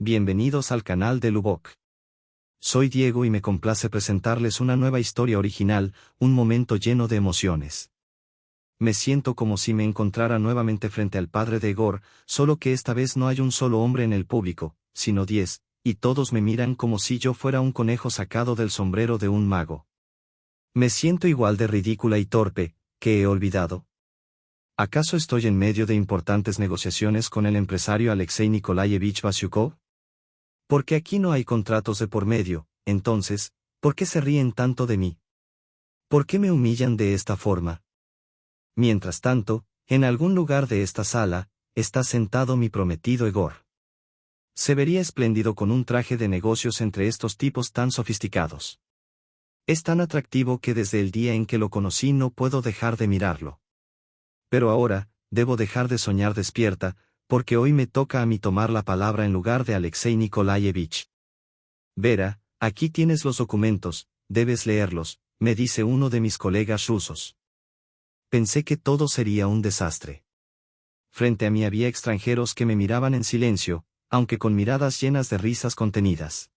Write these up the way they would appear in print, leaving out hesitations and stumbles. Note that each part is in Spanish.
Bienvenidos al canal de Lubok. Soy Diego y me complace presentarles una nueva historia original, un momento lleno de emociones. Me siento como si me encontrara nuevamente frente al padre de Egor, solo que esta vez no hay un solo hombre en el público, sino 10, y todos me miran como si yo fuera un conejo sacado del sombrero de un mago. Me siento igual de ridícula y torpe, que he olvidado. ¿Acaso estoy en medio de importantes negociaciones con el empresario Alexei Nikolayevich Vasyukov? Porque aquí no hay contratos de por medio, entonces, ¿por qué se ríen tanto de mí? ¿Por qué me humillan de esta forma? Mientras tanto, en algún lugar de esta sala, está sentado mi prometido Egor. Se vería espléndido con un traje de negocios entre estos tipos tan sofisticados. Es tan atractivo que desde el día en que lo conocí no puedo dejar de mirarlo. Pero ahora, debo dejar de soñar despierta, porque hoy me toca a mí tomar la palabra en lugar de Alexei Nikolayevich. Vera, aquí tienes los documentos, debes leerlos, me dice uno de mis colegas rusos. Pensé que todo sería un desastre. Frente a mí había extranjeros que me miraban en silencio, aunque con miradas llenas de risas contenidas.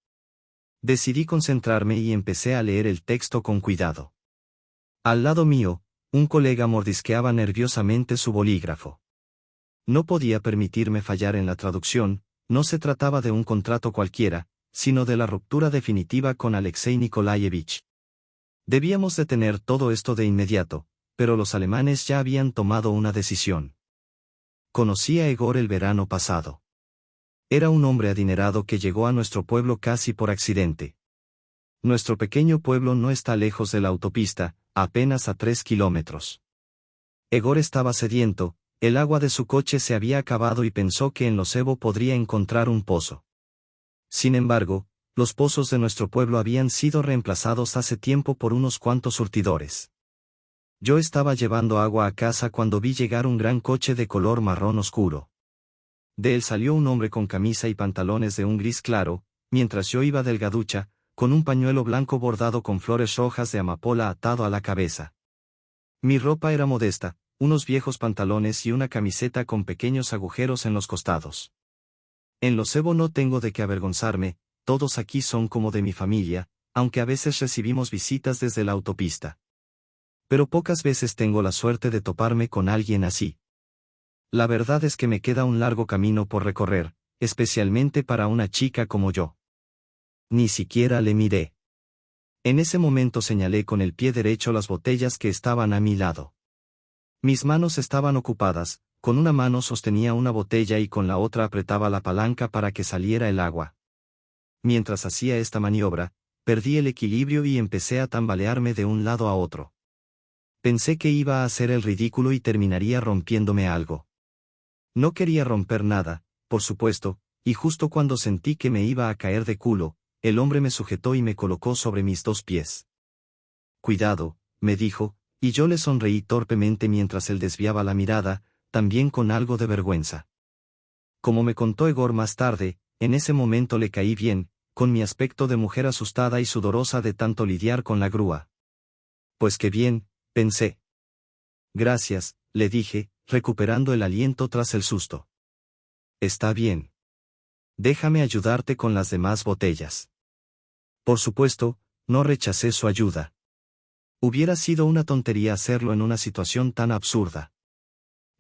Decidí concentrarme y empecé a leer el texto con cuidado. Al lado mío, un colega mordisqueaba nerviosamente su bolígrafo. No podía permitirme fallar en la traducción, no se trataba de un contrato cualquiera, sino de la ruptura definitiva con Alexei Nikolayevich. Debíamos detener todo esto de inmediato, pero los alemanes ya habían tomado una decisión. Conocí a Egor el verano pasado. Era un hombre adinerado que llegó a nuestro pueblo casi por accidente. Nuestro pequeño pueblo no está lejos de la autopista, apenas a 3 kilómetros. Egor estaba sediento. El agua de su coche se había acabado y pensó que en Losevo podría encontrar un pozo. Sin embargo, los pozos de nuestro pueblo habían sido reemplazados hace tiempo por unos cuantos surtidores. Yo estaba llevando agua a casa cuando vi llegar un gran coche de color marrón oscuro. De él salió un hombre con camisa y pantalones de un gris claro, mientras yo iba delgaducha, con un pañuelo blanco bordado con flores rojas de amapola atado a la cabeza. Mi ropa era modesta, unos viejos pantalones y una camiseta con pequeños agujeros en los costados. En Losevo no tengo de qué avergonzarme, todos aquí son como de mi familia, aunque a veces recibimos visitas desde la autopista. Pero pocas veces tengo la suerte de toparme con alguien así. La verdad es que me queda un largo camino por recorrer, especialmente para una chica como yo. Ni siquiera le miré. En ese momento señalé con el pie derecho las botellas que estaban a mi lado. Mis manos estaban ocupadas, con una mano sostenía una botella y con la otra apretaba la palanca para que saliera el agua. Mientras hacía esta maniobra, perdí el equilibrio y empecé a tambalearme de un lado a otro. Pensé que iba a hacer el ridículo y terminaría rompiéndome algo. No quería romper nada, por supuesto, y justo cuando sentí que me iba a caer de culo, el hombre me sujetó y me colocó sobre mis 2 pies. Cuidado, me dijo, y yo le sonreí torpemente mientras él desviaba la mirada, también con algo de vergüenza. Como me contó Egor más tarde, en ese momento le caí bien, con mi aspecto de mujer asustada y sudorosa de tanto lidiar con la grúa. Pues qué bien, pensé. Gracias, le dije, recuperando el aliento tras el susto. Está bien. Déjame ayudarte con las demás botellas. Por supuesto, no rechacé su ayuda. Hubiera sido una tontería hacerlo en una situación tan absurda.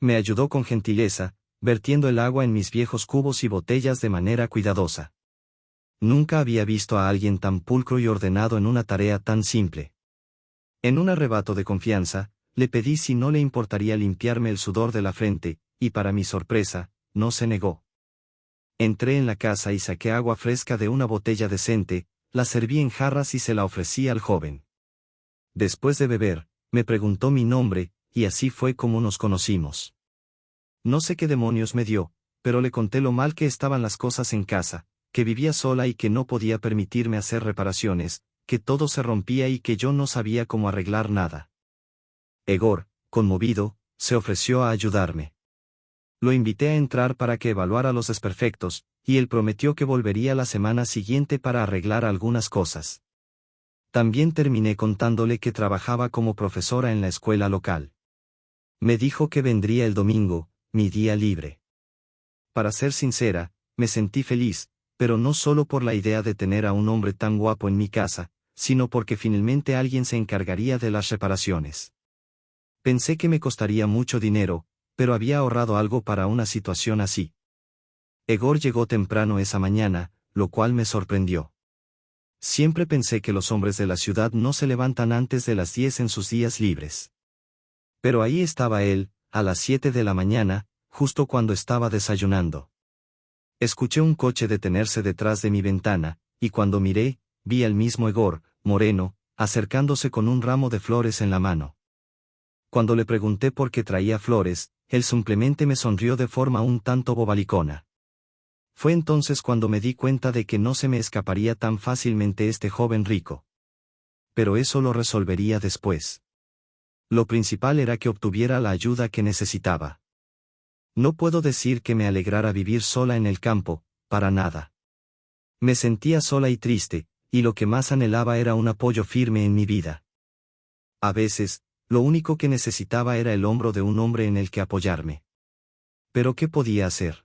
Me ayudó con gentileza, vertiendo el agua en mis viejos cubos y botellas de manera cuidadosa. Nunca había visto a alguien tan pulcro y ordenado en una tarea tan simple. En un arrebato de confianza, le pedí si no le importaría limpiarme el sudor de la frente, y para mi sorpresa, no se negó. Entré en la casa y saqué agua fresca de una botella decente, la serví en jarras y se la ofrecí al joven. Después de beber, me preguntó mi nombre, y así fue como nos conocimos. No sé qué demonios me dio, pero le conté lo mal que estaban las cosas en casa, que vivía sola y que no podía permitirme hacer reparaciones, que todo se rompía y que yo no sabía cómo arreglar nada. Egor, conmovido, se ofreció a ayudarme. Lo invité a entrar para que evaluara los desperfectos, y él prometió que volvería la semana siguiente para arreglar algunas cosas. También terminé contándole que trabajaba como profesora en la escuela local. Me dijo que vendría el domingo, mi día libre. Para ser sincera, me sentí feliz, pero no solo por la idea de tener a un hombre tan guapo en mi casa, sino porque finalmente alguien se encargaría de las reparaciones. Pensé que me costaría mucho dinero, pero había ahorrado algo para una situación así. Egor llegó temprano esa mañana, lo cual me sorprendió. Siempre pensé que los hombres de la ciudad no se levantan antes de las 10 en sus días libres. Pero ahí estaba él, a las 7 de la mañana, justo cuando estaba desayunando. Escuché un coche detenerse detrás de mi ventana, y cuando miré, vi al mismo Egor, moreno, acercándose con un ramo de flores en la mano. Cuando le pregunté por qué traía flores, él simplemente me sonrió de forma un tanto bobalicona. Fue entonces cuando me di cuenta de que no se me escaparía tan fácilmente este joven rico. Pero eso lo resolvería después. Lo principal era que obtuviera la ayuda que necesitaba. No puedo decir que me alegrara vivir sola en el campo, para nada. Me sentía sola y triste, y lo que más anhelaba era un apoyo firme en mi vida. A veces, lo único que necesitaba era el hombro de un hombre en el que apoyarme. Pero ¿qué podía hacer?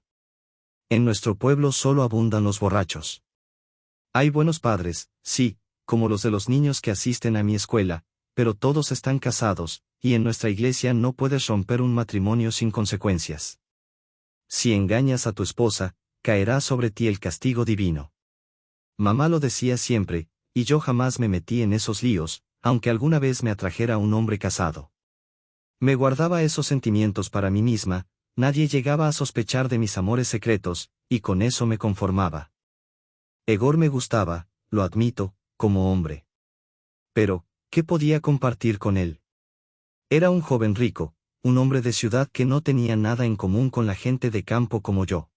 En nuestro pueblo solo abundan los borrachos. Hay buenos padres, sí, como los de los niños que asisten a mi escuela, pero todos están casados, y en nuestra iglesia no puedes romper un matrimonio sin consecuencias. Si engañas a tu esposa, caerá sobre ti el castigo divino. Mamá lo decía siempre, y yo jamás me metí en esos líos, aunque alguna vez me atrajera un hombre casado. Me guardaba esos sentimientos para mí misma, nadie llegaba a sospechar de mis amores secretos, y con eso me conformaba. Egor me gustaba, lo admito, como hombre. Pero, ¿qué podía compartir con él? Era un joven rico, un hombre de ciudad que no tenía nada en común con la gente de campo como yo.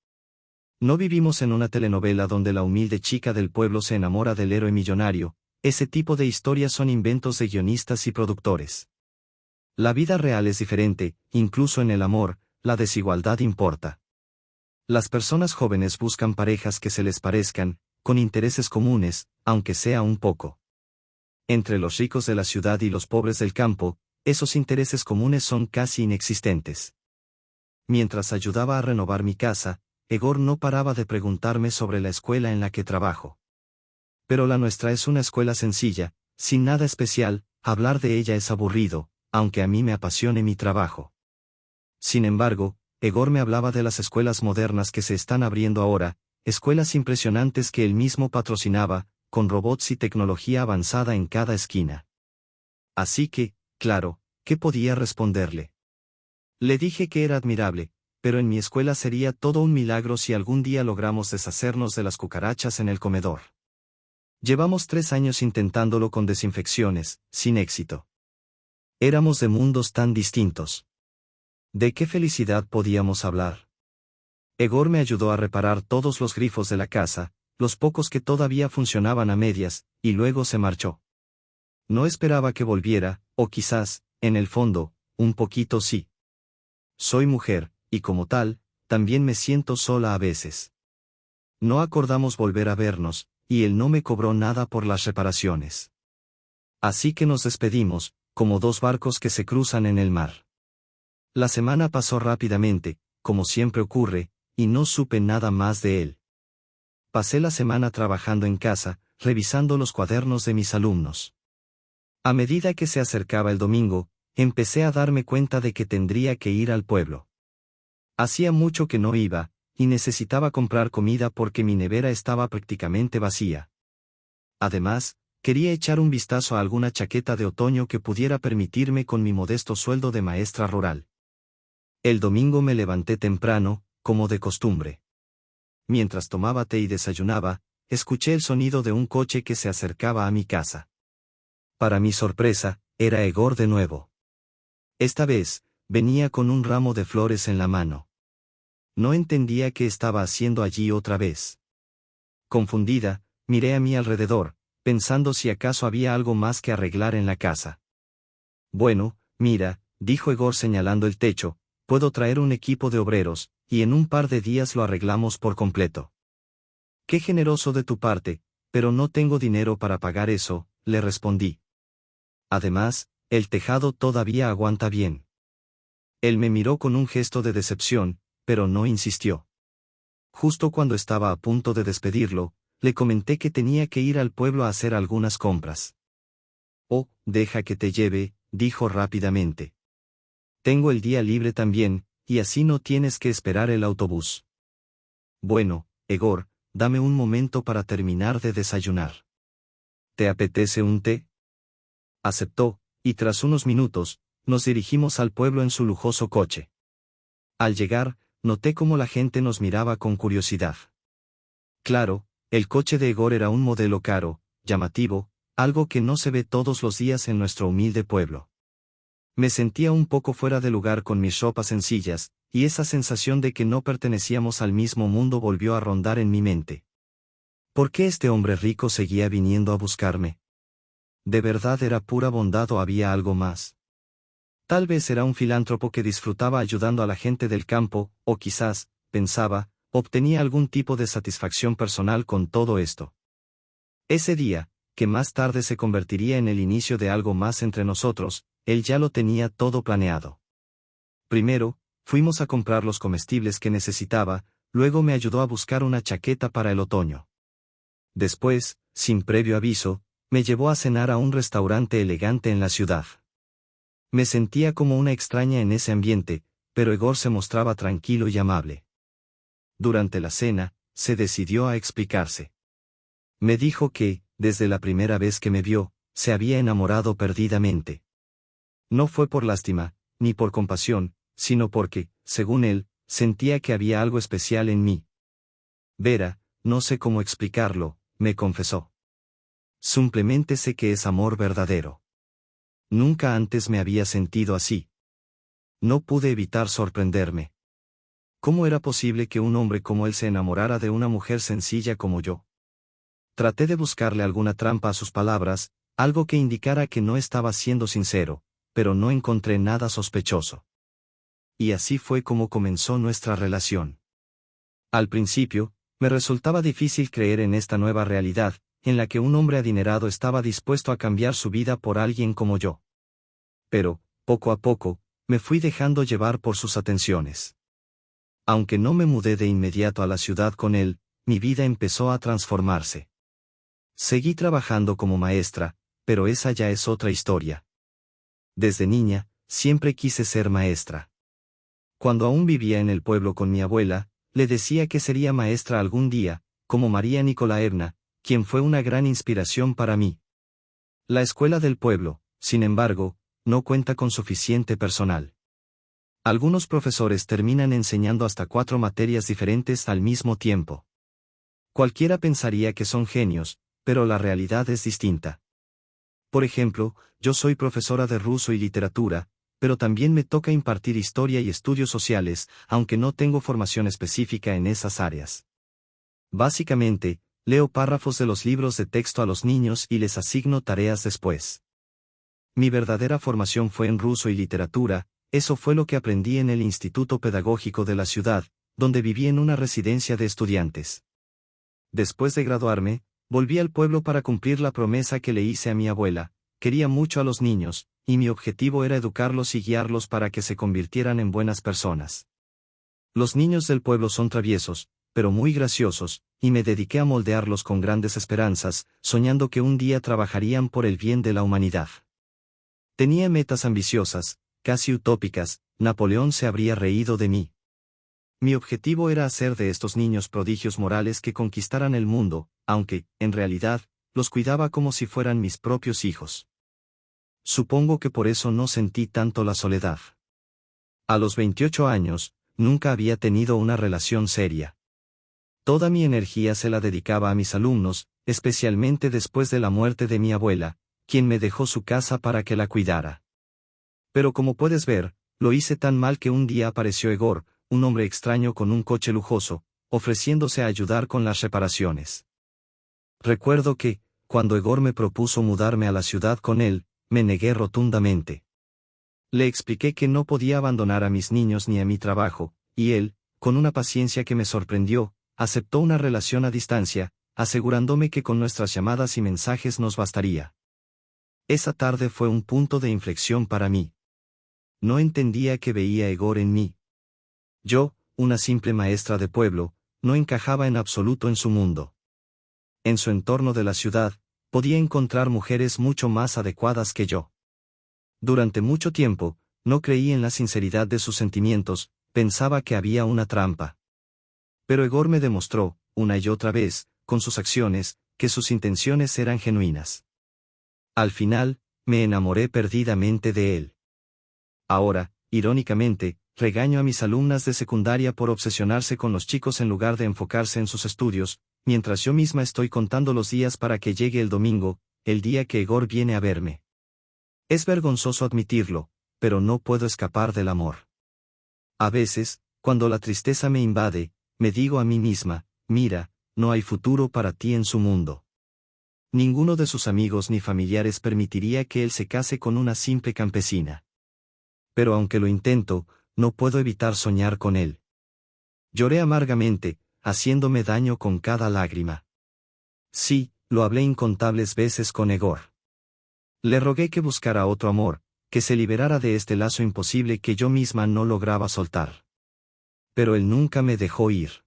No vivimos en una telenovela donde la humilde chica del pueblo se enamora del héroe millonario, ese tipo de historias son inventos de guionistas y productores. La vida real es diferente, incluso en el amor, la desigualdad importa. Las personas jóvenes buscan parejas que se les parezcan, con intereses comunes, aunque sea un poco. Entre los ricos de la ciudad y los pobres del campo, esos intereses comunes son casi inexistentes. Mientras ayudaba a renovar mi casa, Egor no paraba de preguntarme sobre la escuela en la que trabajo. Pero la nuestra es una escuela sencilla, sin nada especial, hablar de ella es aburrido, aunque a mí me apasione mi trabajo. Sin embargo, Egor me hablaba de las escuelas modernas que se están abriendo ahora, escuelas impresionantes que él mismo patrocinaba, con robots y tecnología avanzada en cada esquina. Así que, claro, ¿qué podía responderle? Le dije que era admirable, pero en mi escuela sería todo un milagro si algún día logramos deshacernos de las cucarachas en el comedor. Llevamos 3 años intentándolo con desinfecciones, sin éxito. Éramos de mundos tan distintos. ¿De qué felicidad podíamos hablar? Egor me ayudó a reparar todos los grifos de la casa, los pocos que todavía funcionaban a medias, y luego se marchó. No esperaba que volviera, o quizás, en el fondo, un poquito sí. Soy mujer, y como tal, también me siento sola a veces. No acordamos volver a vernos, y él no me cobró nada por las reparaciones. Así que nos despedimos, como dos barcos que se cruzan en el mar. La semana pasó rápidamente, como siempre ocurre, y no supe nada más de él. Pasé la semana trabajando en casa, revisando los cuadernos de mis alumnos. A medida que se acercaba el domingo, empecé a darme cuenta de que tendría que ir al pueblo. Hacía mucho que no iba, y necesitaba comprar comida porque mi nevera estaba prácticamente vacía. Además, quería echar un vistazo a alguna chaqueta de otoño que pudiera permitirme con mi modesto sueldo de maestra rural. El domingo me levanté temprano, como de costumbre. Mientras tomaba té y desayunaba, escuché el sonido de un coche que se acercaba a mi casa. Para mi sorpresa, era Egor de nuevo. Esta vez, venía con un ramo de flores en la mano. No entendía qué estaba haciendo allí otra vez. Confundida, miré a mi alrededor, pensando si acaso había algo más que arreglar en la casa. Bueno, mira, dijo Egor señalando el techo, puedo traer un equipo de obreros, y en un par de días lo arreglamos por completo. Qué generoso de tu parte, pero no tengo dinero para pagar eso, le respondí. Además, el tejado todavía aguanta bien. Él me miró con un gesto de decepción, pero no insistió. Justo cuando estaba a punto de despedirlo, le comenté que tenía que ir al pueblo a hacer algunas compras. Oh, deja que te lleve, dijo rápidamente. Tengo el día libre también, y así no tienes que esperar el autobús. Bueno, Egor, dame un momento para terminar de desayunar. ¿Te apetece un té? Aceptó, y tras unos minutos, nos dirigimos al pueblo en su lujoso coche. Al llegar, noté cómo la gente nos miraba con curiosidad. Claro, el coche de Egor era un modelo caro, llamativo, algo que no se ve todos los días en nuestro humilde pueblo. Me sentía un poco fuera de lugar con mis ropas sencillas, y esa sensación de que no pertenecíamos al mismo mundo volvió a rondar en mi mente. ¿Por qué este hombre rico seguía viniendo a buscarme? ¿De verdad era pura bondad o había algo más? Tal vez era un filántropo que disfrutaba ayudando a la gente del campo, o quizás, pensaba, obtenía algún tipo de satisfacción personal con todo esto. Ese día, que más tarde se convertiría en el inicio de algo más entre nosotros, él ya lo tenía todo planeado. Primero, fuimos a comprar los comestibles que necesitaba, luego me ayudó a buscar una chaqueta para el otoño. Después, sin previo aviso, me llevó a cenar a un restaurante elegante en la ciudad. Me sentía como una extraña en ese ambiente, pero Egor se mostraba tranquilo y amable. Durante la cena, se decidió a explicarse. Me dijo que, desde la primera vez que me vio, se había enamorado perdidamente. No fue por lástima, ni por compasión, sino porque, según él, sentía que había algo especial en mí. Vera, no sé cómo explicarlo, me confesó. Simplemente sé que es amor verdadero. Nunca antes me había sentido así. No pude evitar sorprenderme. ¿Cómo era posible que un hombre como él se enamorara de una mujer sencilla como yo? Traté de buscarle alguna trampa a sus palabras, algo que indicara que no estaba siendo sincero, pero no encontré nada sospechoso. Y así fue como comenzó nuestra relación. Al principio, me resultaba difícil creer en esta nueva realidad, en la que un hombre adinerado estaba dispuesto a cambiar su vida por alguien como yo. Pero, poco a poco, me fui dejando llevar por sus atenciones. Aunque no me mudé de inmediato a la ciudad con él, mi vida empezó a transformarse. Seguí trabajando como maestra, pero esa ya es otra historia. Desde niña, siempre quise ser maestra. Cuando aún vivía en el pueblo con mi abuela, le decía que sería maestra algún día, como María Nikolaevna, quien fue una gran inspiración para mí. La escuela del pueblo, sin embargo, no cuenta con suficiente personal. Algunos profesores terminan enseñando hasta 4 materias diferentes al mismo tiempo. Cualquiera pensaría que son genios, pero la realidad es distinta. Por ejemplo, yo soy profesora de ruso y literatura, pero también me toca impartir historia y estudios sociales, aunque no tengo formación específica en esas áreas. Básicamente, leo párrafos de los libros de texto a los niños y les asigno tareas después. Mi verdadera formación fue en ruso y literatura, eso fue lo que aprendí en el Instituto Pedagógico de la ciudad, donde viví en una residencia de estudiantes. Después de graduarme, volví al pueblo para cumplir la promesa que le hice a mi abuela. Quería mucho a los niños, y mi objetivo era educarlos y guiarlos para que se convirtieran en buenas personas. Los niños del pueblo son traviesos, pero muy graciosos, y me dediqué a moldearlos con grandes esperanzas, soñando que un día trabajarían por el bien de la humanidad. Tenía metas ambiciosas, casi utópicas. Napoleón se habría reído de mí. Mi objetivo era hacer de estos niños prodigios morales que conquistaran el mundo, aunque, en realidad, los cuidaba como si fueran mis propios hijos. Supongo que por eso no sentí tanto la soledad. A los 28 años, nunca había tenido una relación seria. Toda mi energía se la dedicaba a mis alumnos, especialmente después de la muerte de mi abuela, quien me dejó su casa para que la cuidara. Pero como puedes ver, lo hice tan mal que un día apareció Egor, un hombre extraño con un coche lujoso, ofreciéndose a ayudar con las reparaciones. Recuerdo que, cuando Egor me propuso mudarme a la ciudad con él, me negué rotundamente. Le expliqué que no podía abandonar a mis niños ni a mi trabajo, y él, con una paciencia que me sorprendió, aceptó una relación a distancia, asegurándome que con nuestras llamadas y mensajes nos bastaría. Esa tarde fue un punto de inflexión para mí. No entendía que veía Egor en mí. Yo, una simple maestra de pueblo, no encajaba en absoluto en su mundo. En su entorno de la ciudad, podía encontrar mujeres mucho más adecuadas que yo. Durante mucho tiempo, no creí en la sinceridad de sus sentimientos, pensaba que había una trampa. Pero Egor me demostró, una y otra vez, con sus acciones, que sus intenciones eran genuinas. Al final, me enamoré perdidamente de él. Ahora, irónicamente, regaño a mis alumnas de secundaria por obsesionarse con los chicos en lugar de enfocarse en sus estudios, mientras yo misma estoy contando los días para que llegue el domingo, el día que Egor viene a verme. Es vergonzoso admitirlo, pero no puedo escapar del amor. A veces, cuando la tristeza me invade, me digo a mí misma, mira, no hay futuro para ti en su mundo. Ninguno de sus amigos ni familiares permitiría que él se case con una simple campesina. Pero aunque lo intento, no puedo evitar soñar con él. Lloré amargamente, haciéndome daño con cada lágrima. Sí, lo hablé incontables veces con Egor. Le rogué que buscara otro amor, que se liberara de este lazo imposible que yo misma no lograba soltar. Pero él nunca me dejó ir.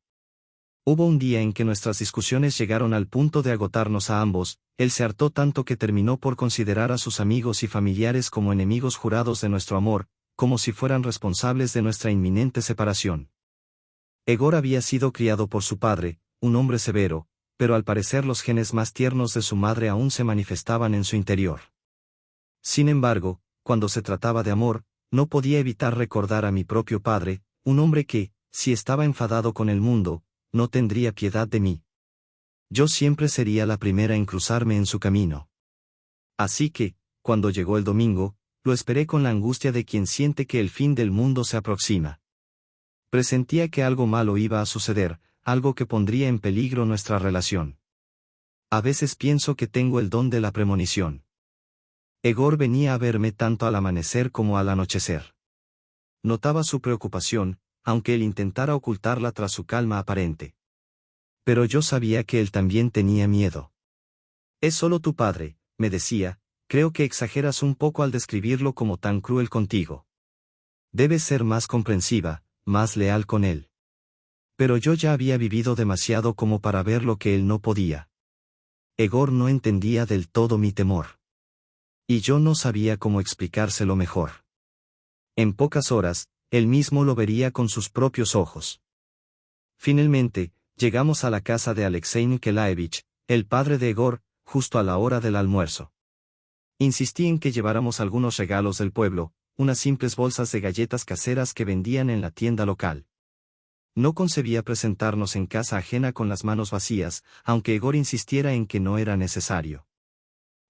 Hubo un día en que nuestras discusiones llegaron al punto de agotarnos a ambos, él se hartó tanto que terminó por considerar a sus amigos y familiares como enemigos jurados de nuestro amor, como si fueran responsables de nuestra inminente separación. Egor había sido criado por su padre, un hombre severo, pero al parecer los genes más tiernos de su madre aún se manifestaban en su interior. Sin embargo, cuando se trataba de amor, no podía evitar recordar a mi propio padre, un hombre que, si estaba enfadado con el mundo, no tendría piedad de mí. Yo siempre sería la primera en cruzarme en su camino. Así que, cuando llegó el domingo, lo esperé con la angustia de quien siente que el fin del mundo se aproxima. Presentía que algo malo iba a suceder, algo que pondría en peligro nuestra relación. A veces pienso que tengo el don de la premonición. Egor venía a verme tanto al amanecer como al anochecer. Notaba su preocupación, aunque él intentara ocultarla tras su calma aparente. Pero yo sabía que él también tenía miedo. Es solo tu padre, me decía, creo que exageras un poco al describirlo como tan cruel contigo. Debes ser más comprensiva, más leal con él. Pero yo ya había vivido demasiado como para ver lo que él no podía. Egor no entendía del todo mi temor. Y yo no sabía cómo explicárselo mejor. En pocas horas, él mismo lo vería con sus propios ojos. Finalmente, llegamos a la casa de Alexei Nikolaevich, el padre de Egor, justo a la hora del almuerzo. Insistí en que lleváramos algunos regalos del pueblo, unas simples bolsas de galletas caseras que vendían en la tienda local. No concebía presentarnos en casa ajena con las manos vacías, aunque Egor insistiera en que no era necesario.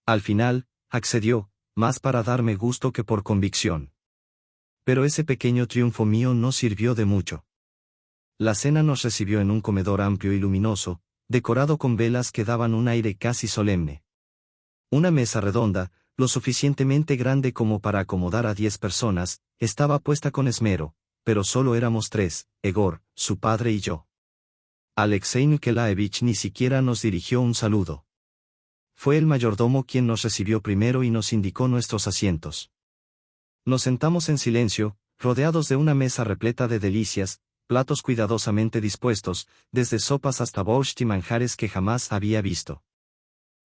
Al final, accedió, más para darme gusto que por convicción. Pero ese pequeño triunfo mío no sirvió de mucho. La cena nos recibió en un comedor amplio y luminoso, decorado con velas que daban un aire casi solemne. Una mesa redonda, lo suficientemente grande como para acomodar a 10 personas, estaba puesta con esmero, pero solo éramos 3, Egor, su padre y yo. Alexei Nikolaevich ni siquiera nos dirigió un saludo. Fue el mayordomo quien nos recibió primero y nos indicó nuestros asientos. Nos sentamos en silencio, rodeados de una mesa repleta de delicias, platos cuidadosamente dispuestos, desde sopas hasta borscht y manjares que jamás había visto.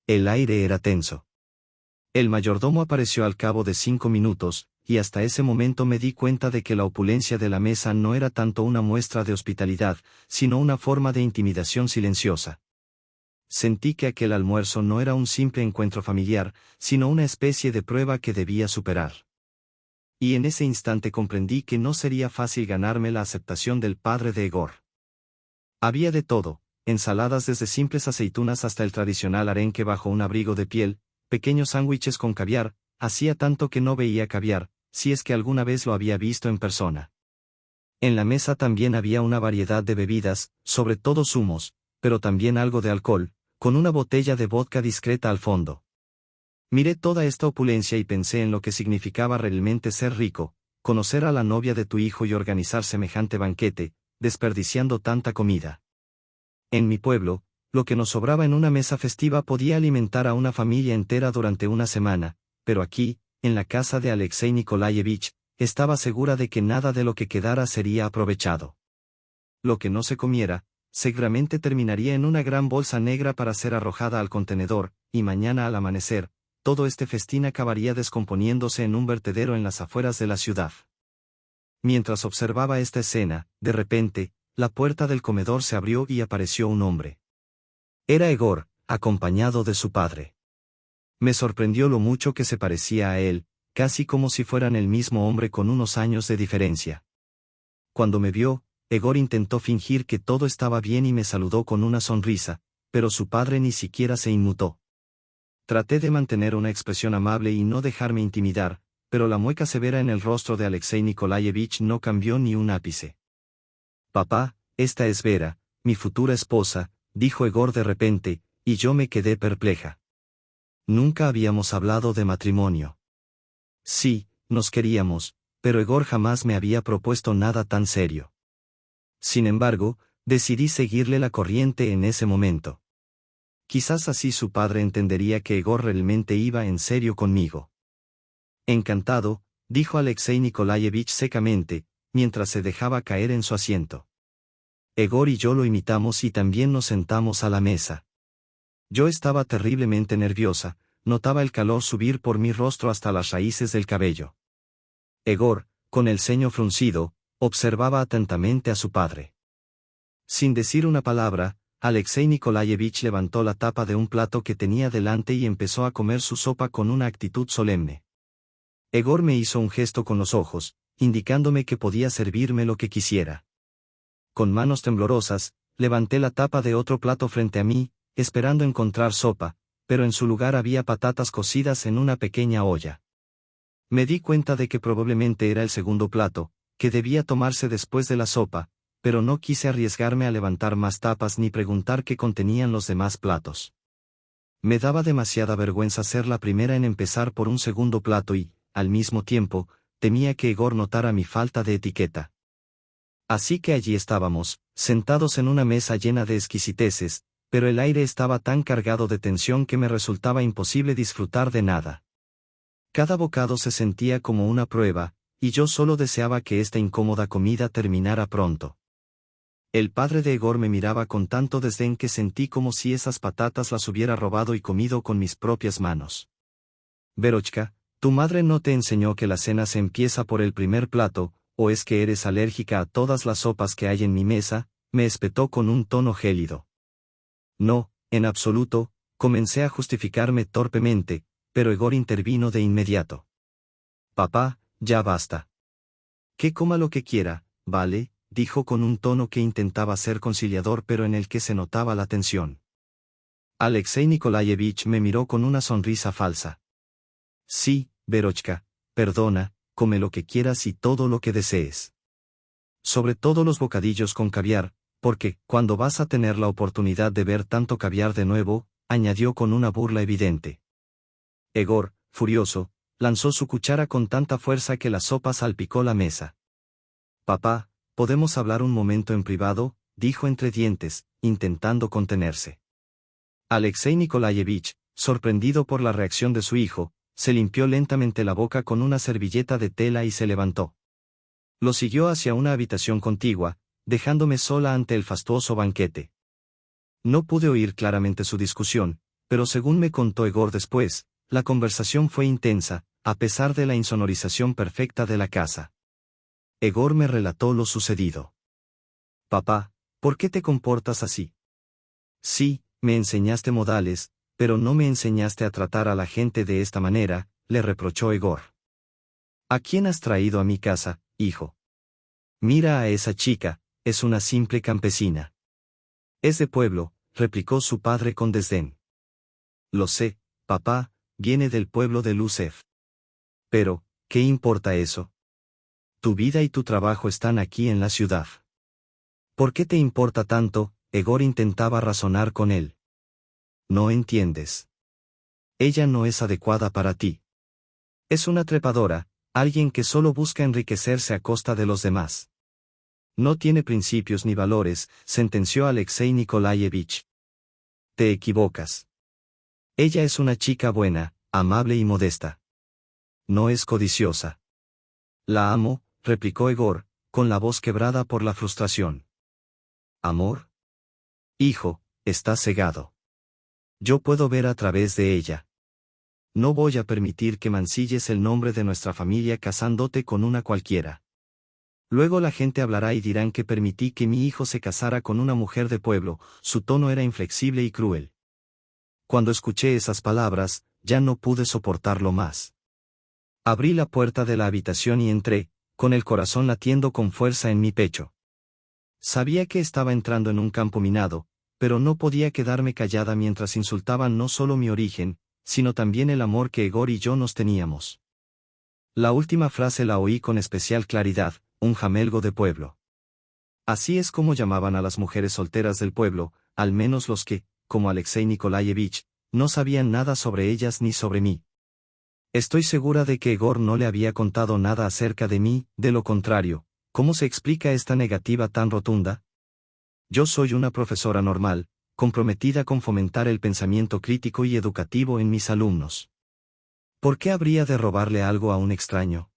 El aire era tenso. El mayordomo apareció al cabo de 5 minutos, y hasta ese momento me di cuenta de que la opulencia de la mesa no era tanto una muestra de hospitalidad, sino una forma de intimidación silenciosa. Sentí que aquel almuerzo no era un simple encuentro familiar, sino una especie de prueba que debía superar. Y en ese instante comprendí que no sería fácil ganarme la aceptación del padre de Egor. Había de todo, ensaladas desde simples aceitunas hasta el tradicional arenque bajo un abrigo de piel, pequeños sándwiches con caviar, hacía tanto que no veía caviar, si es que alguna vez lo había visto en persona. En la mesa también había una variedad de bebidas, sobre todo zumos, pero también algo de alcohol, con una botella de vodka discreta al fondo. Miré toda esta opulencia y pensé en lo que significaba realmente ser rico, conocer a la novia de tu hijo y organizar semejante banquete, desperdiciando tanta comida. En mi pueblo, lo que nos sobraba en una mesa festiva podía alimentar a una familia entera durante una semana, pero aquí, en la casa de Alexei Nikolaevich, estaba segura de que nada de lo que quedara sería aprovechado. Lo que no se comiera, seguramente terminaría en una gran bolsa negra para ser arrojada al contenedor, y mañana al amanecer, todo este festín acabaría descomponiéndose en un vertedero en las afueras de la ciudad. Mientras observaba esta escena, de repente, la puerta del comedor se abrió y apareció un hombre. Era Egor, acompañado de su padre. Me sorprendió lo mucho que se parecía a él, casi como si fueran el mismo hombre con unos años de diferencia. Cuando me vio, Egor intentó fingir que todo estaba bien y me saludó con una sonrisa, pero su padre ni siquiera se inmutó. Traté de mantener una expresión amable y no dejarme intimidar, pero la mueca severa en el rostro de Alexei Nikolayevich no cambió ni un ápice. «Papá, esta es Vera, mi futura esposa», dijo Egor de repente, y yo me quedé perpleja. Nunca habíamos hablado de matrimonio. Sí, nos queríamos, pero Egor jamás me había propuesto nada tan serio. Sin embargo, decidí seguirle la corriente en ese momento. Quizás así su padre entendería que Egor realmente iba en serio conmigo. Encantado, dijo Alexei Nikolayevich secamente, mientras se dejaba caer en su asiento. Egor y yo lo imitamos y también nos sentamos a la mesa. Yo estaba terriblemente nerviosa, notaba el calor subir por mi rostro hasta las raíces del cabello. Egor, con el ceño fruncido, observaba atentamente a su padre. Sin decir una palabra, Alexei Nikolayevich levantó la tapa de un plato que tenía delante y empezó a comer su sopa con una actitud solemne. Egor me hizo un gesto con los ojos, indicándome que podía servirme lo que quisiera. Con manos temblorosas, levanté la tapa de otro plato frente a mí, esperando encontrar sopa, pero en su lugar había patatas cocidas en una pequeña olla. Me di cuenta de que probablemente era el segundo plato, que debía tomarse después de la sopa, pero no quise arriesgarme a levantar más tapas ni preguntar qué contenían los demás platos. Me daba demasiada vergüenza ser la primera en empezar por un segundo plato y, al mismo tiempo, temía que Egor notara mi falta de etiqueta. Así que allí estábamos, sentados en una mesa llena de exquisiteces, pero el aire estaba tan cargado de tensión que me resultaba imposible disfrutar de nada. Cada bocado se sentía como una prueba, y yo solo deseaba que esta incómoda comida terminara pronto. El padre de Egor me miraba con tanto desdén que sentí como si esas patatas las hubiera robado y comido con mis propias manos. «Verochka, ¿tu madre no te enseñó que la cena se empieza por el primer plato, o es que eres alérgica a todas las sopas que hay en mi mesa?», me espetó con un tono gélido. «No, en absoluto», comencé a justificarme torpemente, pero Egor intervino de inmediato. «Papá, ya basta. Que coma lo que quiera, ¿vale?», dijo con un tono que intentaba ser conciliador pero en el que se notaba la tensión. Alexei Nikolayevich me miró con una sonrisa falsa. «Sí, Verochka, perdona, come lo que quieras y todo lo que desees. Sobre todo los bocadillos con caviar, porque, cuando vas a tener la oportunidad de ver tanto caviar de nuevo», añadió con una burla evidente. Egor, furioso, lanzó su cuchara con tanta fuerza que la sopa salpicó la mesa. «Papá, ¿podemos hablar un momento en privado?», dijo entre dientes, intentando contenerse. Alexei Nikolayevich, sorprendido por la reacción de su hijo, se limpió lentamente la boca con una servilleta de tela y se levantó. Lo siguió hacia una habitación contigua, dejándome sola ante el fastuoso banquete. No pude oír claramente su discusión, pero según me contó Egor después, la conversación fue intensa, a pesar de la insonorización perfecta de la casa. Egor me relató lo sucedido. «Papá, ¿por qué te comportas así? Sí, me enseñaste modales, pero no me enseñaste a tratar a la gente de esta manera», le reprochó Egor. «¿A quién has traído a mi casa, hijo? Mira a esa chica, es una simple campesina». «Es de pueblo», replicó su padre con desdén. «Lo sé, papá, viene del pueblo de Lucev. Pero, ¿qué importa eso? Tu vida y tu trabajo están aquí en la ciudad. ¿Por qué te importa tanto?», Egor intentaba razonar con él. «No entiendes. Ella no es adecuada para ti. Es una trepadora, alguien que solo busca enriquecerse a costa de los demás. No tiene principios ni valores», sentenció Alexei Nikolayevich. «Te equivocas. Ella es una chica buena, amable y modesta. No es codiciosa». «La amo», replicó Egor, con la voz quebrada por la frustración. «¿Amor? Hijo, estás cegado. Yo puedo ver a través de ella. No voy a permitir que mancilles el nombre de nuestra familia casándote con una cualquiera. Luego la gente hablará y dirán que permití que mi hijo se casara con una mujer de pueblo. Su tono era inflexible y cruel. Cuando escuché esas palabras, ya no pude soportarlo más. Abrí la puerta de la habitación y entré, con el corazón latiendo con fuerza en mi pecho. Sabía que estaba entrando en un campo minado, pero no podía quedarme callada mientras insultaban no solo mi origen, sino también el amor que Egor y yo nos teníamos. La última frase la oí con especial claridad: un jamelgo de pueblo. Así es como llamaban a las mujeres solteras del pueblo, al menos los que, como Alexei Nikolayevich, no sabían nada sobre ellas ni sobre mí. Estoy segura de que Egor no le había contado nada acerca de mí, de lo contrario, ¿cómo se explica esta negativa tan rotunda? Yo soy una profesora normal, comprometida con fomentar el pensamiento crítico y educativo en mis alumnos. ¿Por qué habría de robarle algo a un extraño?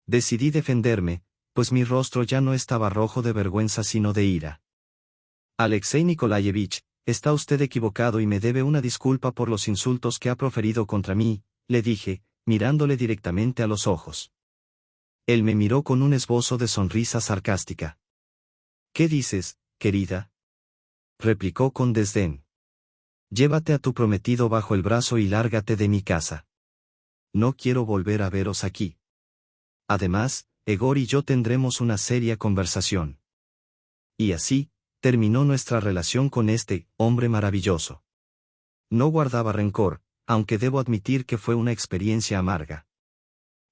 Decidí defenderme, pues mi rostro ya no estaba rojo de vergüenza sino de ira. Alexei Nikolayevich, está usted equivocado y me debe una disculpa por los insultos que ha proferido contra mí, le dije, mirándole directamente a los ojos. Él me miró con un esbozo de sonrisa sarcástica. ¿Qué dices, querida?, replicó con desdén. Llévate a tu prometido bajo el brazo y lárgate de mi casa. No quiero volver a veros aquí. Además, Egor y yo tendremos una seria conversación. Y así, terminó nuestra relación con este hombre maravilloso. No guardaba rencor, aunque debo admitir que fue una experiencia amarga.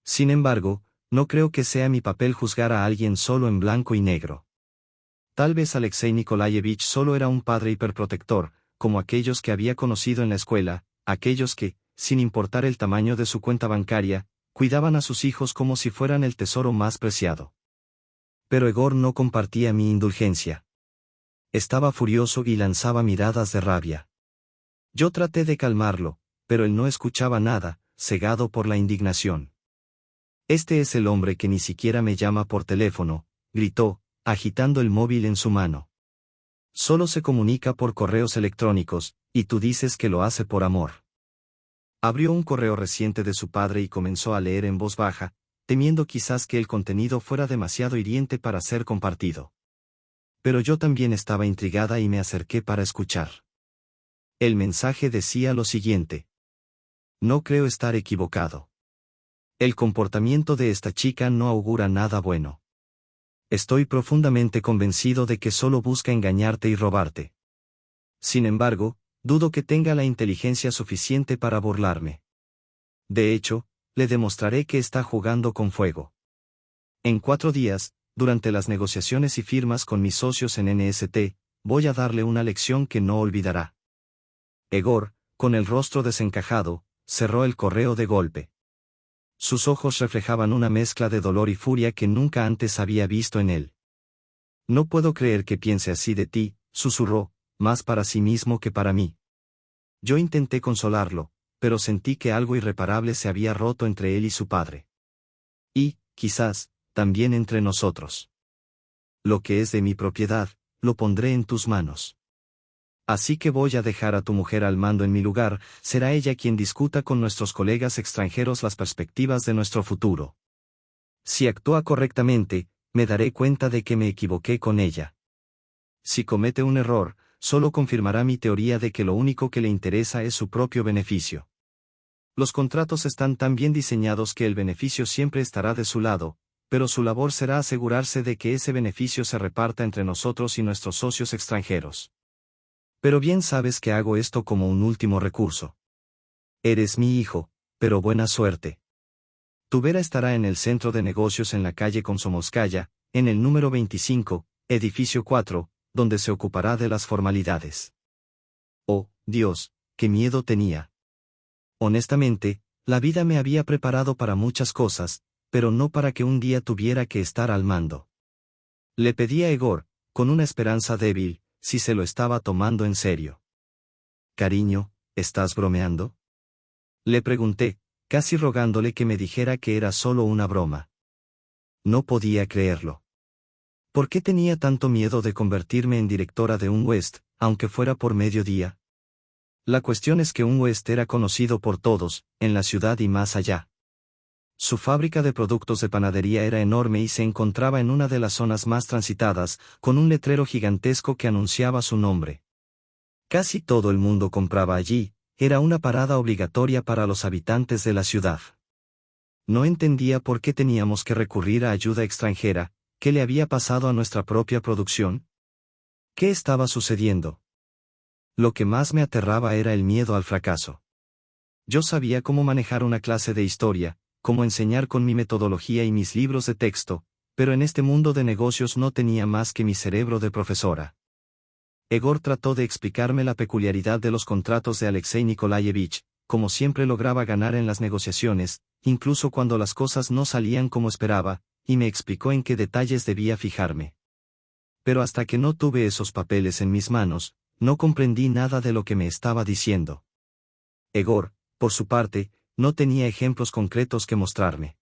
Sin embargo, no creo que sea mi papel juzgar a alguien solo en blanco y negro. Tal vez Alexei Nikolayevich solo era un padre hiperprotector, como aquellos que había conocido en la escuela, aquellos que, sin importar el tamaño de su cuenta bancaria, cuidaban a sus hijos como si fueran el tesoro más preciado. Pero Egor no compartía mi indulgencia. Estaba furioso y lanzaba miradas de rabia. Yo traté de calmarlo, pero él no escuchaba nada, cegado por la indignación. Este es el hombre que ni siquiera me llama por teléfono, gritó, agitando el móvil en su mano. Solo se comunica por correos electrónicos, y tú dices que lo hace por amor. Abrió un correo reciente de su padre y comenzó a leer en voz baja, temiendo quizás que el contenido fuera demasiado hiriente para ser compartido. Pero yo también estaba intrigada y me acerqué para escuchar. El mensaje decía lo siguiente: no creo estar equivocado. El comportamiento de esta chica no augura nada bueno. Estoy profundamente convencido de que solo busca engañarte y robarte. Sin embargo, dudo que tenga la inteligencia suficiente para burlarme. De hecho, le demostraré que está jugando con fuego. En 4 días, durante las negociaciones y firmas con mis socios en NST, voy a darle una lección que no olvidará. Egor, con el rostro desencajado, cerró el correo de golpe. Sus ojos reflejaban una mezcla de dolor y furia que nunca antes había visto en él. No puedo creer que piense así de ti, susurró, más para sí mismo que para mí. Yo intenté consolarlo, pero sentí que algo irreparable se había roto entre él y su padre. Y, quizás, también entre nosotros. Lo que es de mi propiedad, lo pondré en tus manos. Así que voy a dejar a tu mujer al mando en mi lugar, será ella quien discuta con nuestros colegas extranjeros las perspectivas de nuestro futuro. Si actúa correctamente, me daré cuenta de que me equivoqué con ella. Si comete un error, solo confirmará mi teoría de que lo único que le interesa es su propio beneficio. Los contratos están tan bien diseñados que el beneficio siempre estará de su lado, pero su labor será asegurarse de que ese beneficio se reparta entre nosotros y nuestros socios extranjeros. Pero bien sabes que hago esto como un último recurso. Eres mi hijo, pero buena suerte. Tu Vera estará en el centro de negocios en la calle Komsomolskaya, en el número 25, edificio 4, donde se ocupará de las formalidades. Oh, Dios, qué miedo tenía. Honestamente, la vida me había preparado para muchas cosas, pero no para que un día tuviera que estar al mando. Le pedí a Egor, con una esperanza débil, si se lo estaba tomando en serio. Cariño, ¿estás bromeando?, le pregunté, casi rogándole que me dijera que era solo una broma. No podía creerlo. ¿Por qué tenía tanto miedo de convertirme en directora de un West, aunque fuera por mediodía? La cuestión es que un West era conocido por todos, en la ciudad y más allá. Su fábrica de productos de panadería era enorme y se encontraba en una de las zonas más transitadas, con un letrero gigantesco que anunciaba su nombre. Casi todo el mundo compraba allí, era una parada obligatoria para los habitantes de la ciudad. No entendía por qué teníamos que recurrir a ayuda extranjera. ¿Qué le había pasado a nuestra propia producción? ¿Qué estaba sucediendo? Lo que más me aterraba era el miedo al fracaso. Yo sabía cómo manejar una clase de historia, cómo enseñar con mi metodología y mis libros de texto, pero en este mundo de negocios no tenía más que mi cerebro de profesora. Egor trató de explicarme la peculiaridad de los contratos de Alexei Nikolayevich, como siempre lograba ganar en las negociaciones, incluso cuando las cosas no salían como esperaba, y me explicó en qué detalles debía fijarme. Pero hasta que no tuve esos papeles en mis manos, no comprendí nada de lo que me estaba diciendo. Egor, por su parte, no tenía ejemplos concretos que mostrarme.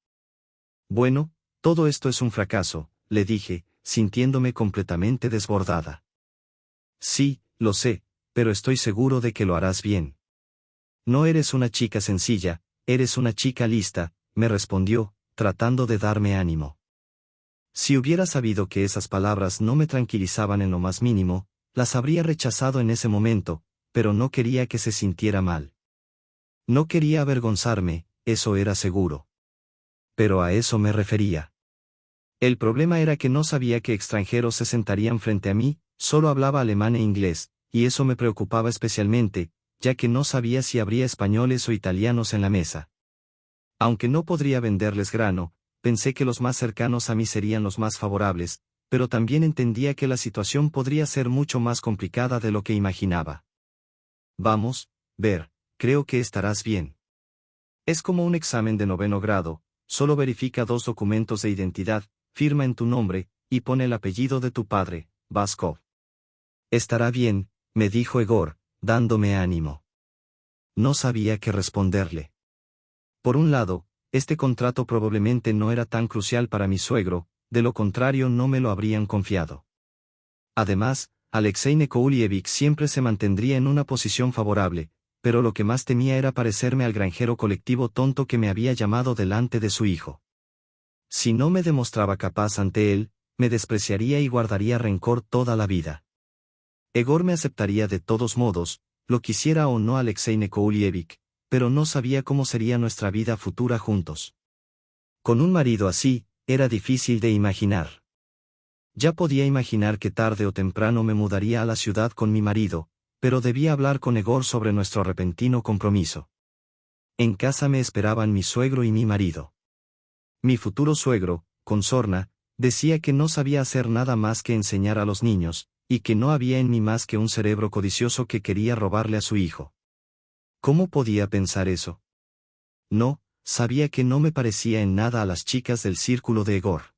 Bueno, todo esto es un fracaso, le dije, sintiéndome completamente desbordada. Sí, lo sé, pero estoy seguro de que lo harás bien. No eres una chica sencilla, eres una chica lista, me respondió, tratando de darme ánimo. Si hubiera sabido que esas palabras no me tranquilizaban en lo más mínimo, las habría rechazado en ese momento, pero no quería que se sintiera mal. No quería avergonzarme, eso era seguro. Pero a eso me refería. El problema era que no sabía que extranjeros se sentarían frente a mí, solo hablaba alemán e inglés, y eso me preocupaba especialmente, ya que no sabía si habría españoles o italianos en la mesa. Aunque no podría venderles grano, pensé que los más cercanos a mí serían los más favorables, pero también entendía que la situación podría ser mucho más complicada de lo que imaginaba. Vamos, Ver, creo que estarás bien. Es como un examen de 9º grado, solo verifica 2 documentos de identidad, firma en tu nombre, y pone el apellido de tu padre, Vaskov. Estará bien, me dijo Egor, dándome ánimo. No sabía qué responderle. Por un lado, este contrato probablemente no era tan crucial para mi suegro, de lo contrario no me lo habrían confiado. Además, Alexei Nikolievich siempre se mantendría en una posición favorable, pero lo que más temía era parecerme al granjero colectivo tonto que me había llamado delante de su hijo. Si no me demostraba capaz ante él, me despreciaría y guardaría rencor toda la vida. Egor me aceptaría de todos modos, lo quisiera o no Alexei Nikolievich, pero no sabía cómo sería nuestra vida futura juntos. Con un marido así, era difícil de imaginar. Ya podía imaginar que tarde o temprano me mudaría a la ciudad con mi marido, pero debía hablar con Egor sobre nuestro repentino compromiso. En casa me esperaban mi suegro y mi marido. Mi futuro suegro, con sorna, decía que no sabía hacer nada más que enseñar a los niños, y que no había en mí más que un cerebro codicioso que quería robarle a su hijo. ¿Cómo podía pensar eso? No, sabía que no me parecía en nada a las chicas del círculo de Egor.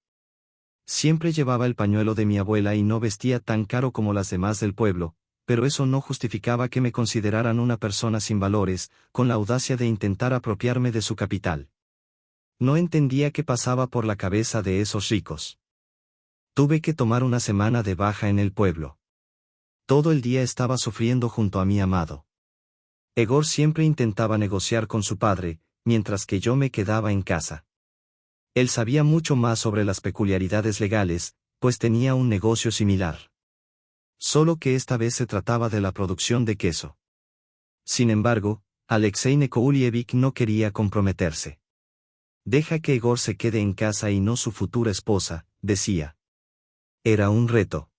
Siempre llevaba el pañuelo de mi abuela y no vestía tan caro como las demás del pueblo, pero eso no justificaba que me consideraran una persona sin valores, con la audacia de intentar apropiarme de su capital. No entendía qué pasaba por la cabeza de esos ricos. Tuve que tomar una semana de baja en el pueblo. Todo el día estaba sufriendo junto a mi amado. Egor siempre intentaba negociar con su padre, mientras que yo me quedaba en casa. Él sabía mucho más sobre las peculiaridades legales, pues tenía un negocio similar. Solo que esta vez se trataba de la producción de queso. Sin embargo, Alexei Nikolievich no quería comprometerse. Deja que Egor se quede en casa y no su futura esposa, decía. Era un reto.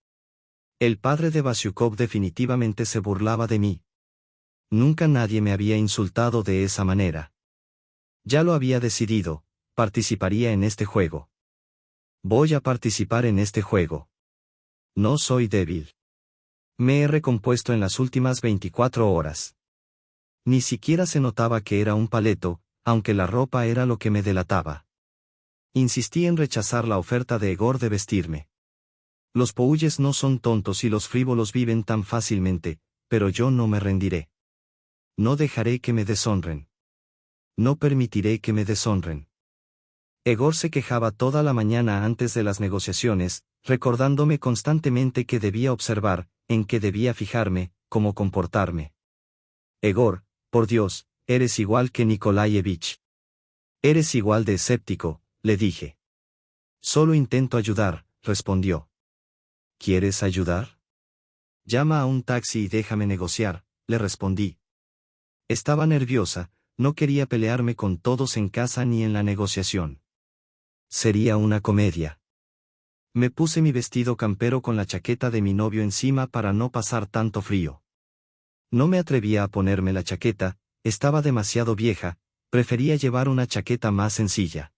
El padre de Vasyukov definitivamente se burlaba de mí. Nunca nadie me había insultado de esa manera. Ya lo había decidido, participaría en este juego. Voy a participar en este juego. No soy débil. Me he recompuesto en las últimas 24 horas. Ni siquiera se notaba que era un paleto, aunque la ropa era lo que me delataba. Insistí en rechazar la oferta de Egor de vestirme. Los pouyes no son tontos y los frívolos viven tan fácilmente, pero yo no me rendiré. No dejaré que me deshonren. No permitiré que me deshonren. Egor se quejaba toda la mañana antes de las negociaciones, recordándome constantemente que debía observar, en qué debía fijarme, cómo comportarme. Egor, por Dios, eres igual que Nikolaevich. Eres igual de escéptico, le dije. Solo intento ayudar, respondió. ¿Quieres ayudar? Llama a un taxi y déjame negociar, le respondí. Estaba nerviosa, no quería pelearme con todos en casa ni en la negociación. Sería una comedia. Me puse mi vestido campero con la chaqueta de mi novio encima para no pasar tanto frío. No me atrevía a ponerme la chaqueta, estaba demasiado vieja, prefería llevar una chaqueta más sencilla.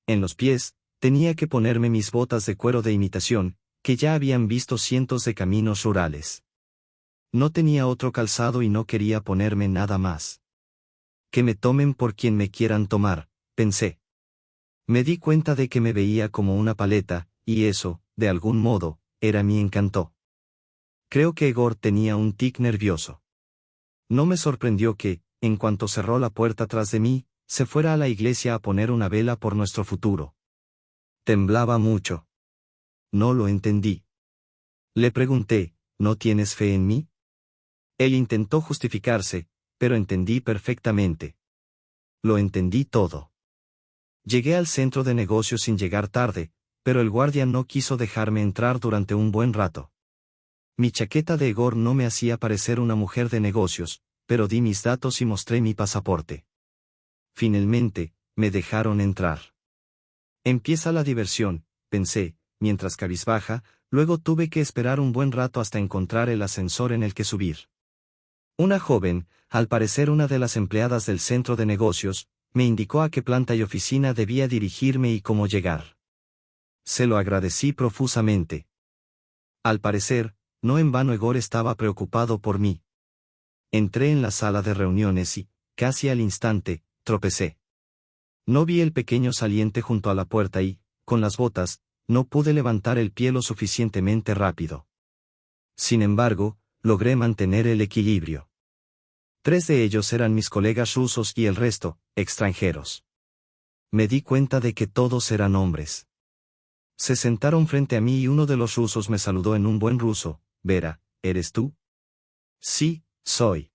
En los pies, tenía que ponerme mis botas de cuero de imitación, que ya habían visto cientos de caminos rurales. No tenía otro calzado y no quería ponerme nada más. Que me tomen por quien me quieran tomar, pensé. Me di cuenta de que me veía como una paleta, y eso, de algún modo, era mi encanto. Creo que Egor tenía un tic nervioso. No me sorprendió que, en cuanto cerró la puerta tras de mí, se fuera a la iglesia a poner una vela por nuestro futuro. Temblaba mucho. No lo entendí. Le pregunté, ¿no tienes fe en mí? Él intentó justificarse, pero entendí perfectamente. Lo entendí todo. Llegué al centro de negocios sin llegar tarde, pero el guardia no quiso dejarme entrar durante un buen rato. Mi chaqueta de Egor no me hacía parecer una mujer de negocios, pero di mis datos y mostré mi pasaporte. Finalmente, me dejaron entrar. Empieza la diversión, pensé, mientras cabizbaja, luego tuve que esperar un buen rato hasta encontrar el ascensor en el que subir. Una joven, al parecer una de las empleadas del centro de negocios, me indicó a qué planta y oficina debía dirigirme y cómo llegar. Se lo agradecí profusamente. Al parecer, no en vano Egor estaba preocupado por mí. Entré en la sala de reuniones y, casi al instante, tropecé. No vi el pequeño saliente junto a la puerta y, con las botas, no pude levantar el pie lo suficientemente rápido. Sin embargo, logré mantener el equilibrio. 3 de ellos eran mis colegas rusos y el resto, extranjeros. Me di cuenta de que todos eran hombres. Se sentaron frente a mí y uno de los rusos me saludó en un buen ruso. Vera, ¿eres tú? Sí, soy.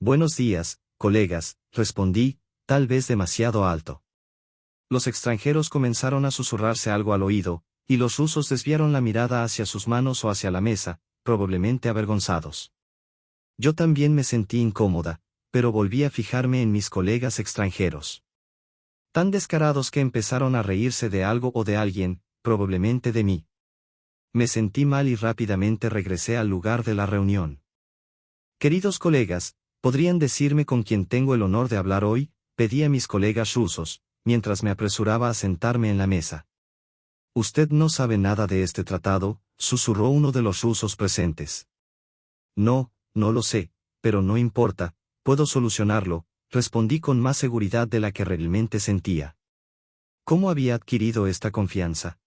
Buenos días, colegas, respondí, tal vez demasiado alto. Los extranjeros comenzaron a susurrarse algo al oído, y los rusos desviaron la mirada hacia sus manos o hacia la mesa, probablemente avergonzados. Yo también me sentí incómoda, pero volví a fijarme en mis colegas extranjeros. Tan descarados que empezaron a reírse de algo o de alguien, probablemente de mí. Me sentí mal y rápidamente regresé al lugar de la reunión. Queridos colegas, ¿podrían decirme con quién tengo el honor de hablar hoy? Pedí a mis colegas rusos, mientras me apresuraba a sentarme en la mesa. Usted no sabe nada de este tratado, susurró uno de los rusos presentes. No, no lo sé, pero no importa, puedo solucionarlo, respondí con más seguridad de la que realmente sentía. ¿Cómo había adquirido esta confianza?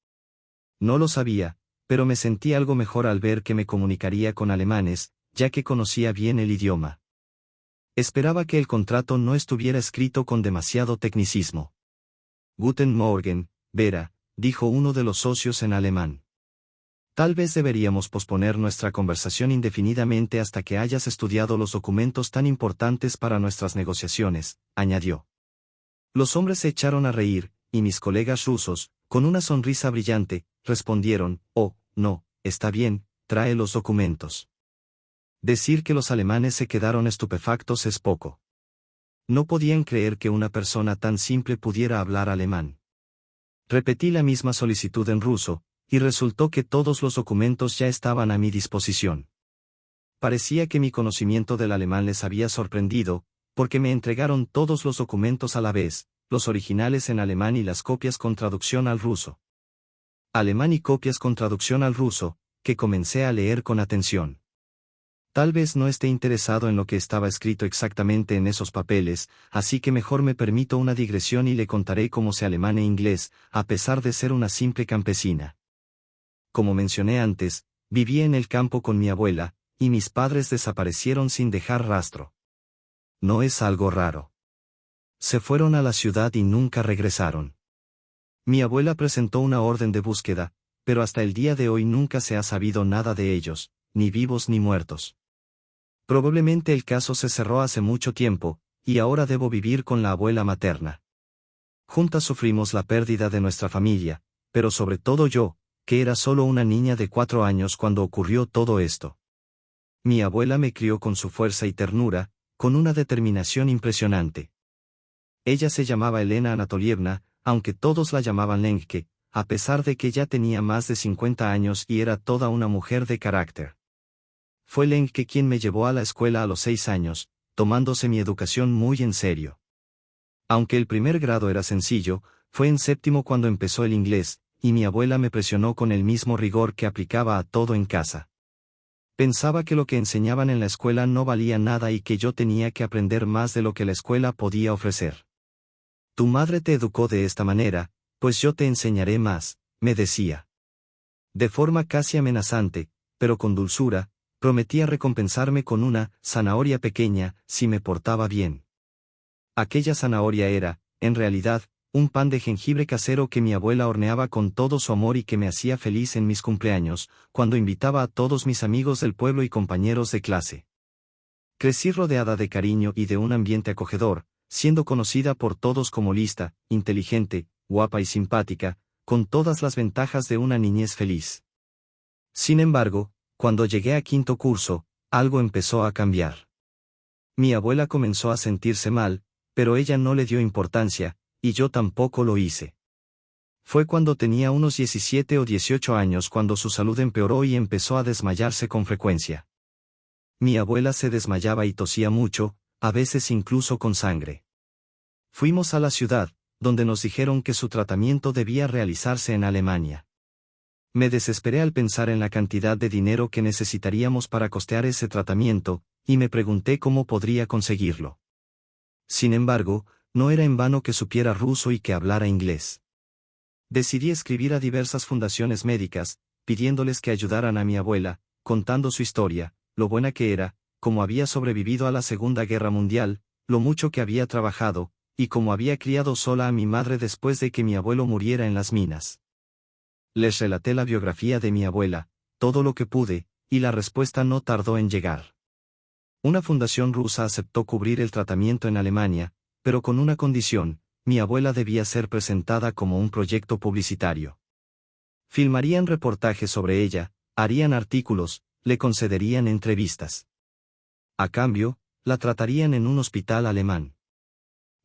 No lo sabía, pero me sentí algo mejor al ver que me comunicaría con alemanes, ya que conocía bien el idioma. Esperaba que el contrato no estuviera escrito con demasiado tecnicismo. Guten Morgen, Vera, dijo uno de los socios en alemán. Tal vez deberíamos posponer nuestra conversación indefinidamente hasta que hayas estudiado los documentos tan importantes para nuestras negociaciones, añadió. Los hombres se echaron a reír, y mis colegas rusos, con una sonrisa brillante, respondieron, oh, no, está bien, trae los documentos. Decir que los alemanes se quedaron estupefactos es poco. No podían creer que una persona tan simple pudiera hablar alemán. Repetí la misma solicitud en ruso, y resultó que todos los documentos ya estaban a mi disposición. Parecía que mi conocimiento del alemán les había sorprendido, porque me entregaron todos los documentos a la vez, los originales en alemán y las copias con traducción al ruso. Alemán y copias con traducción al ruso, que comencé a leer con atención. Tal vez no esté interesado en lo que estaba escrito exactamente en esos papeles, así que mejor me permito una digresión y le contaré cómo sé alemán e inglés, a pesar de ser una simple campesina. Como mencioné antes, viví en el campo con mi abuela, y mis padres desaparecieron sin dejar rastro. No es algo raro. Se fueron a la ciudad y nunca regresaron. Mi abuela presentó una orden de búsqueda, pero hasta el día de hoy nunca se ha sabido nada de ellos, ni vivos ni muertos. Probablemente el caso se cerró hace mucho tiempo, y ahora debo vivir con la abuela materna. Juntas sufrimos la pérdida de nuestra familia, pero sobre todo yo, que era solo una niña de 4 años cuando ocurrió todo esto. Mi abuela me crió con su fuerza y ternura, con una determinación impresionante. Ella se llamaba Elena Anatolievna, aunque todos la llamaban Lenke, a pesar de que ya tenía más de 50 años y era toda una mujer de carácter. Fue Lenke quien me llevó a la escuela a los 6 años, tomándose mi educación muy en serio. Aunque el primer grado era sencillo, fue en séptimo cuando empezó el inglés, y mi abuela me presionó con el mismo rigor que aplicaba a todo en casa. Pensaba que lo que enseñaban en la escuela no valía nada y que yo tenía que aprender más de lo que la escuela podía ofrecer. Tu madre te educó de esta manera, pues yo te enseñaré más, me decía. De forma casi amenazante, pero con dulzura, prometía recompensarme con una zanahoria pequeña si me portaba bien. Aquella zanahoria era, en realidad, un pan de jengibre casero que mi abuela horneaba con todo su amor y que me hacía feliz en mis cumpleaños, cuando invitaba a todos mis amigos del pueblo y compañeros de clase. Crecí rodeada de cariño y de un ambiente acogedor, siendo conocida por todos como lista, inteligente, guapa y simpática, con todas las ventajas de una niñez feliz. Sin embargo, cuando llegué a quinto curso, algo empezó a cambiar. Mi abuela comenzó a sentirse mal, pero ella no le dio importancia, y yo tampoco lo hice. Fue cuando tenía unos 17 o 18 años cuando su salud empeoró y empezó a desmayarse con frecuencia. Mi abuela se desmayaba y tosía mucho, a veces incluso con sangre. Fuimos a la ciudad, donde nos dijeron que su tratamiento debía realizarse en Alemania. Me desesperé al pensar en la cantidad de dinero que necesitaríamos para costear ese tratamiento, y me pregunté cómo podría conseguirlo. Sin embargo, no era en vano que supiera ruso y que hablara inglés. Decidí escribir a diversas fundaciones médicas, pidiéndoles que ayudaran a mi abuela, contando su historia, lo buena que era, cómo había sobrevivido a la Segunda Guerra Mundial, lo mucho que había trabajado, y cómo había criado sola a mi madre después de que mi abuelo muriera en las minas. Les relaté la biografía de mi abuela, todo lo que pude, y la respuesta no tardó en llegar. Una fundación rusa aceptó cubrir el tratamiento en Alemania, pero con una condición: mi abuela debía ser presentada como un proyecto publicitario. Filmarían reportajes sobre ella, harían artículos, le concederían entrevistas. A cambio, la tratarían en un hospital alemán.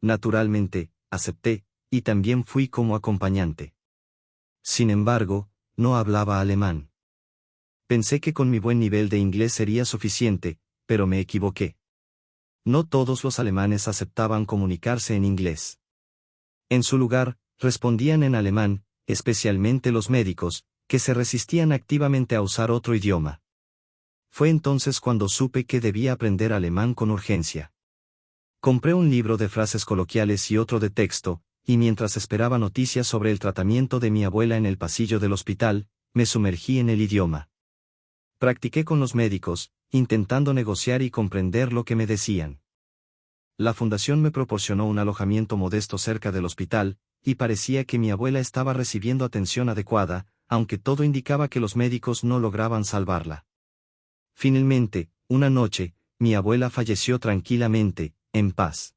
Naturalmente, acepté, y también fui como acompañante. Sin embargo, no hablaba alemán. Pensé que con mi buen nivel de inglés sería suficiente, pero me equivoqué. No todos los alemanes aceptaban comunicarse en inglés. En su lugar, respondían en alemán, especialmente los médicos, que se resistían activamente a usar otro idioma. Fue entonces cuando supe que debía aprender alemán con urgencia. Compré un libro de frases coloquiales y otro de texto, y mientras esperaba noticias sobre el tratamiento de mi abuela en el pasillo del hospital, me sumergí en el idioma. Practiqué con los médicos, intentando negociar y comprender lo que me decían. La fundación me proporcionó un alojamiento modesto cerca del hospital, y parecía que mi abuela estaba recibiendo atención adecuada, aunque todo indicaba que los médicos no lograban salvarla. Finalmente, una noche, mi abuela falleció tranquilamente, en paz.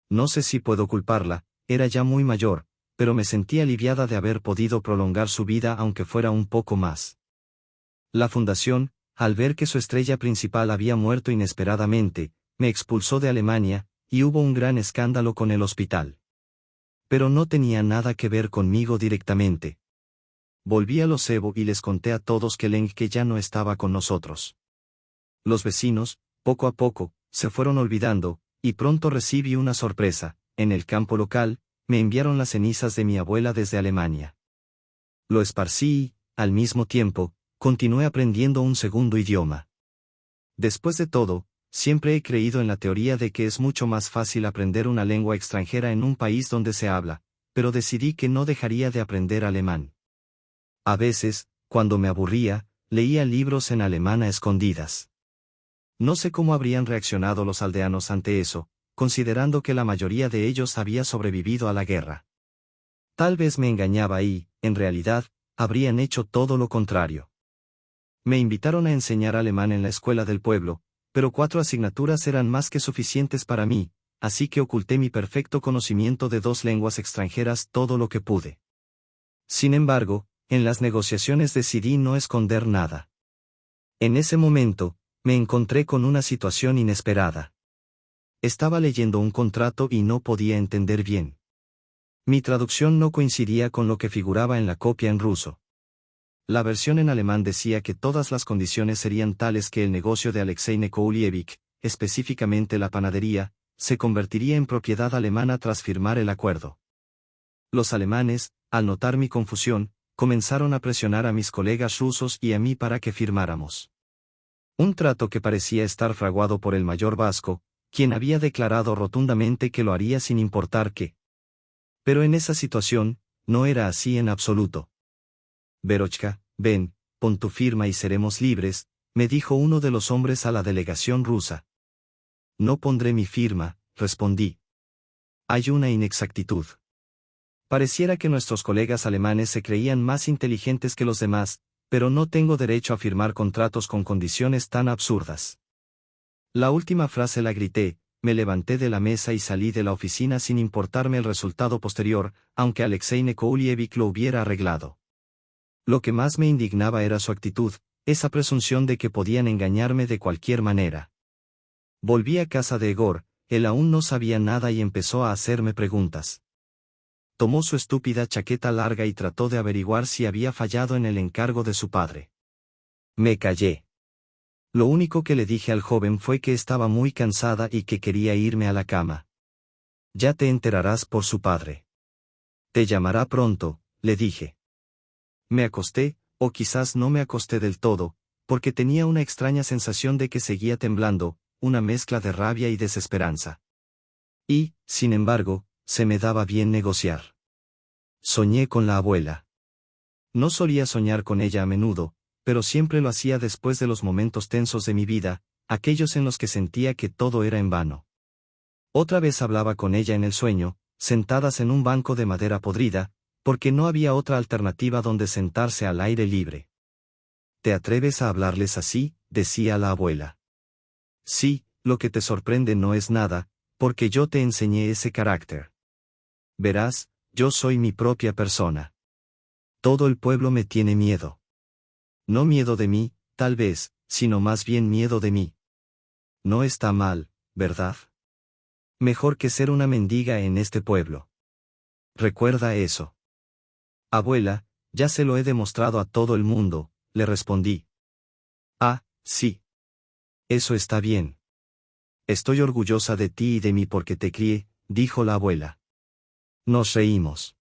No sé si puedo culparla, era ya muy mayor, pero me sentí aliviada de haber podido prolongar su vida aunque fuera un poco más. La fundación, al ver que su estrella principal había muerto inesperadamente, me expulsó de Alemania, y hubo un gran escándalo con el hospital. Pero no tenía nada que ver conmigo directamente. Volví a Losevo y les conté a todos que Lenke ya no estaba con nosotros. Los vecinos, poco a poco, se fueron olvidando, y pronto recibí una sorpresa: en el campo local, me enviaron las cenizas de mi abuela desde Alemania. Lo esparcí y, al mismo tiempo, continué aprendiendo un segundo idioma. Después de todo, siempre he creído en la teoría de que es mucho más fácil aprender una lengua extranjera en un país donde se habla, pero decidí que no dejaría de aprender alemán. A veces, cuando me aburría, leía libros en alemán a escondidas. No sé cómo habrían reaccionado los aldeanos ante eso, considerando que la mayoría de ellos había sobrevivido a la guerra. Tal vez me engañaba y, en realidad, habrían hecho todo lo contrario. Me invitaron a enseñar alemán en la escuela del pueblo, pero 4 asignaturas eran más que suficientes para mí, así que oculté mi perfecto conocimiento de 2 lenguas extranjeras todo lo que pude. Sin embargo, en las negociaciones decidí no esconder nada. En ese momento, me encontré con una situación inesperada. Estaba leyendo un contrato y no podía entender bien. Mi traducción no coincidía con lo que figuraba en la copia en ruso. La versión en alemán decía que todas las condiciones serían tales que el negocio de Alexei Nekoulievich, específicamente la panadería, se convertiría en propiedad alemana tras firmar el acuerdo. Los alemanes, al notar mi confusión, comenzaron a presionar a mis colegas rusos y a mí para que firmáramos. Un trato que parecía estar fraguado por el mayor Vasco, quien había declarado rotundamente que lo haría sin importar qué. Pero en esa situación, no era así en absoluto. Verochka, ven, pon tu firma y seremos libres, me dijo uno de los hombres a la delegación rusa. No pondré mi firma, respondí. Hay una inexactitud. Pareciera que nuestros colegas alemanes se creían más inteligentes que los demás, pero no tengo derecho a firmar contratos con condiciones tan absurdas. La última frase la grité, me levanté de la mesa y salí de la oficina sin importarme el resultado posterior, aunque Alexei Nekoulievich lo hubiera arreglado. Lo que más me indignaba era su actitud, esa presunción de que podían engañarme de cualquier manera. Volví a casa de Egor, él aún no sabía nada y empezó a hacerme preguntas. Tomó su estúpida chaqueta larga y trató de averiguar si había fallado en el encargo de su padre. Me callé. Lo único que le dije al joven fue que estaba muy cansada y que quería irme a la cama. Ya te enterarás por su padre. Te llamará pronto, le dije. Me acosté, o quizás no me acosté del todo, porque tenía una extraña sensación de que seguía temblando, una mezcla de rabia y desesperanza. Y, sin embargo, se me daba bien negociar. Soñé con la abuela. No solía soñar con ella a menudo, pero siempre lo hacía después de los momentos tensos de mi vida, aquellos en los que sentía que todo era en vano. Otra vez hablaba con ella en el sueño, sentadas en un banco de madera podrida, porque no había otra alternativa donde sentarse al aire libre. ¿Te atreves a hablarles así?, decía la abuela. Sí, lo que te sorprende no es nada, porque yo te enseñé ese carácter. Verás, yo soy mi propia persona. Todo el pueblo me tiene miedo. No miedo de mí, tal vez, sino más bien miedo de mí. No está mal, ¿verdad? Mejor que ser una mendiga en este pueblo. Recuerda eso. Abuela, ya se lo he demostrado a todo el mundo, le respondí. Ah, sí. Eso está bien. Estoy orgullosa de ti y de mí porque te crié, dijo la abuela. Nos reímos.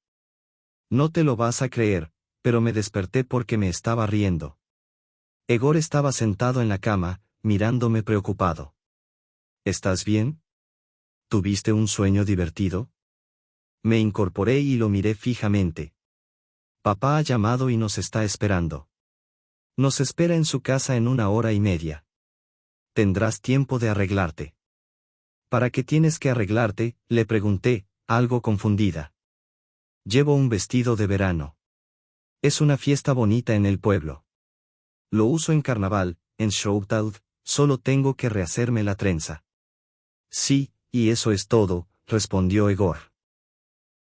No te lo vas a creer, pero me desperté porque me estaba riendo. Egor estaba sentado en la cama, mirándome preocupado. ¿Estás bien? ¿Tuviste un sueño divertido? Me incorporé y lo miré fijamente. Papá ha llamado y nos está esperando. Nos espera en su casa en 1 hora y media. Tendrás tiempo de arreglarte. ¿Para qué tienes que arreglarte?, le pregunté, algo confundida. Llevo un vestido de verano. Es una fiesta bonita en el pueblo. Lo uso en carnaval, en Showtime, solo tengo que rehacerme la trenza. Sí, y eso es todo, respondió Egor.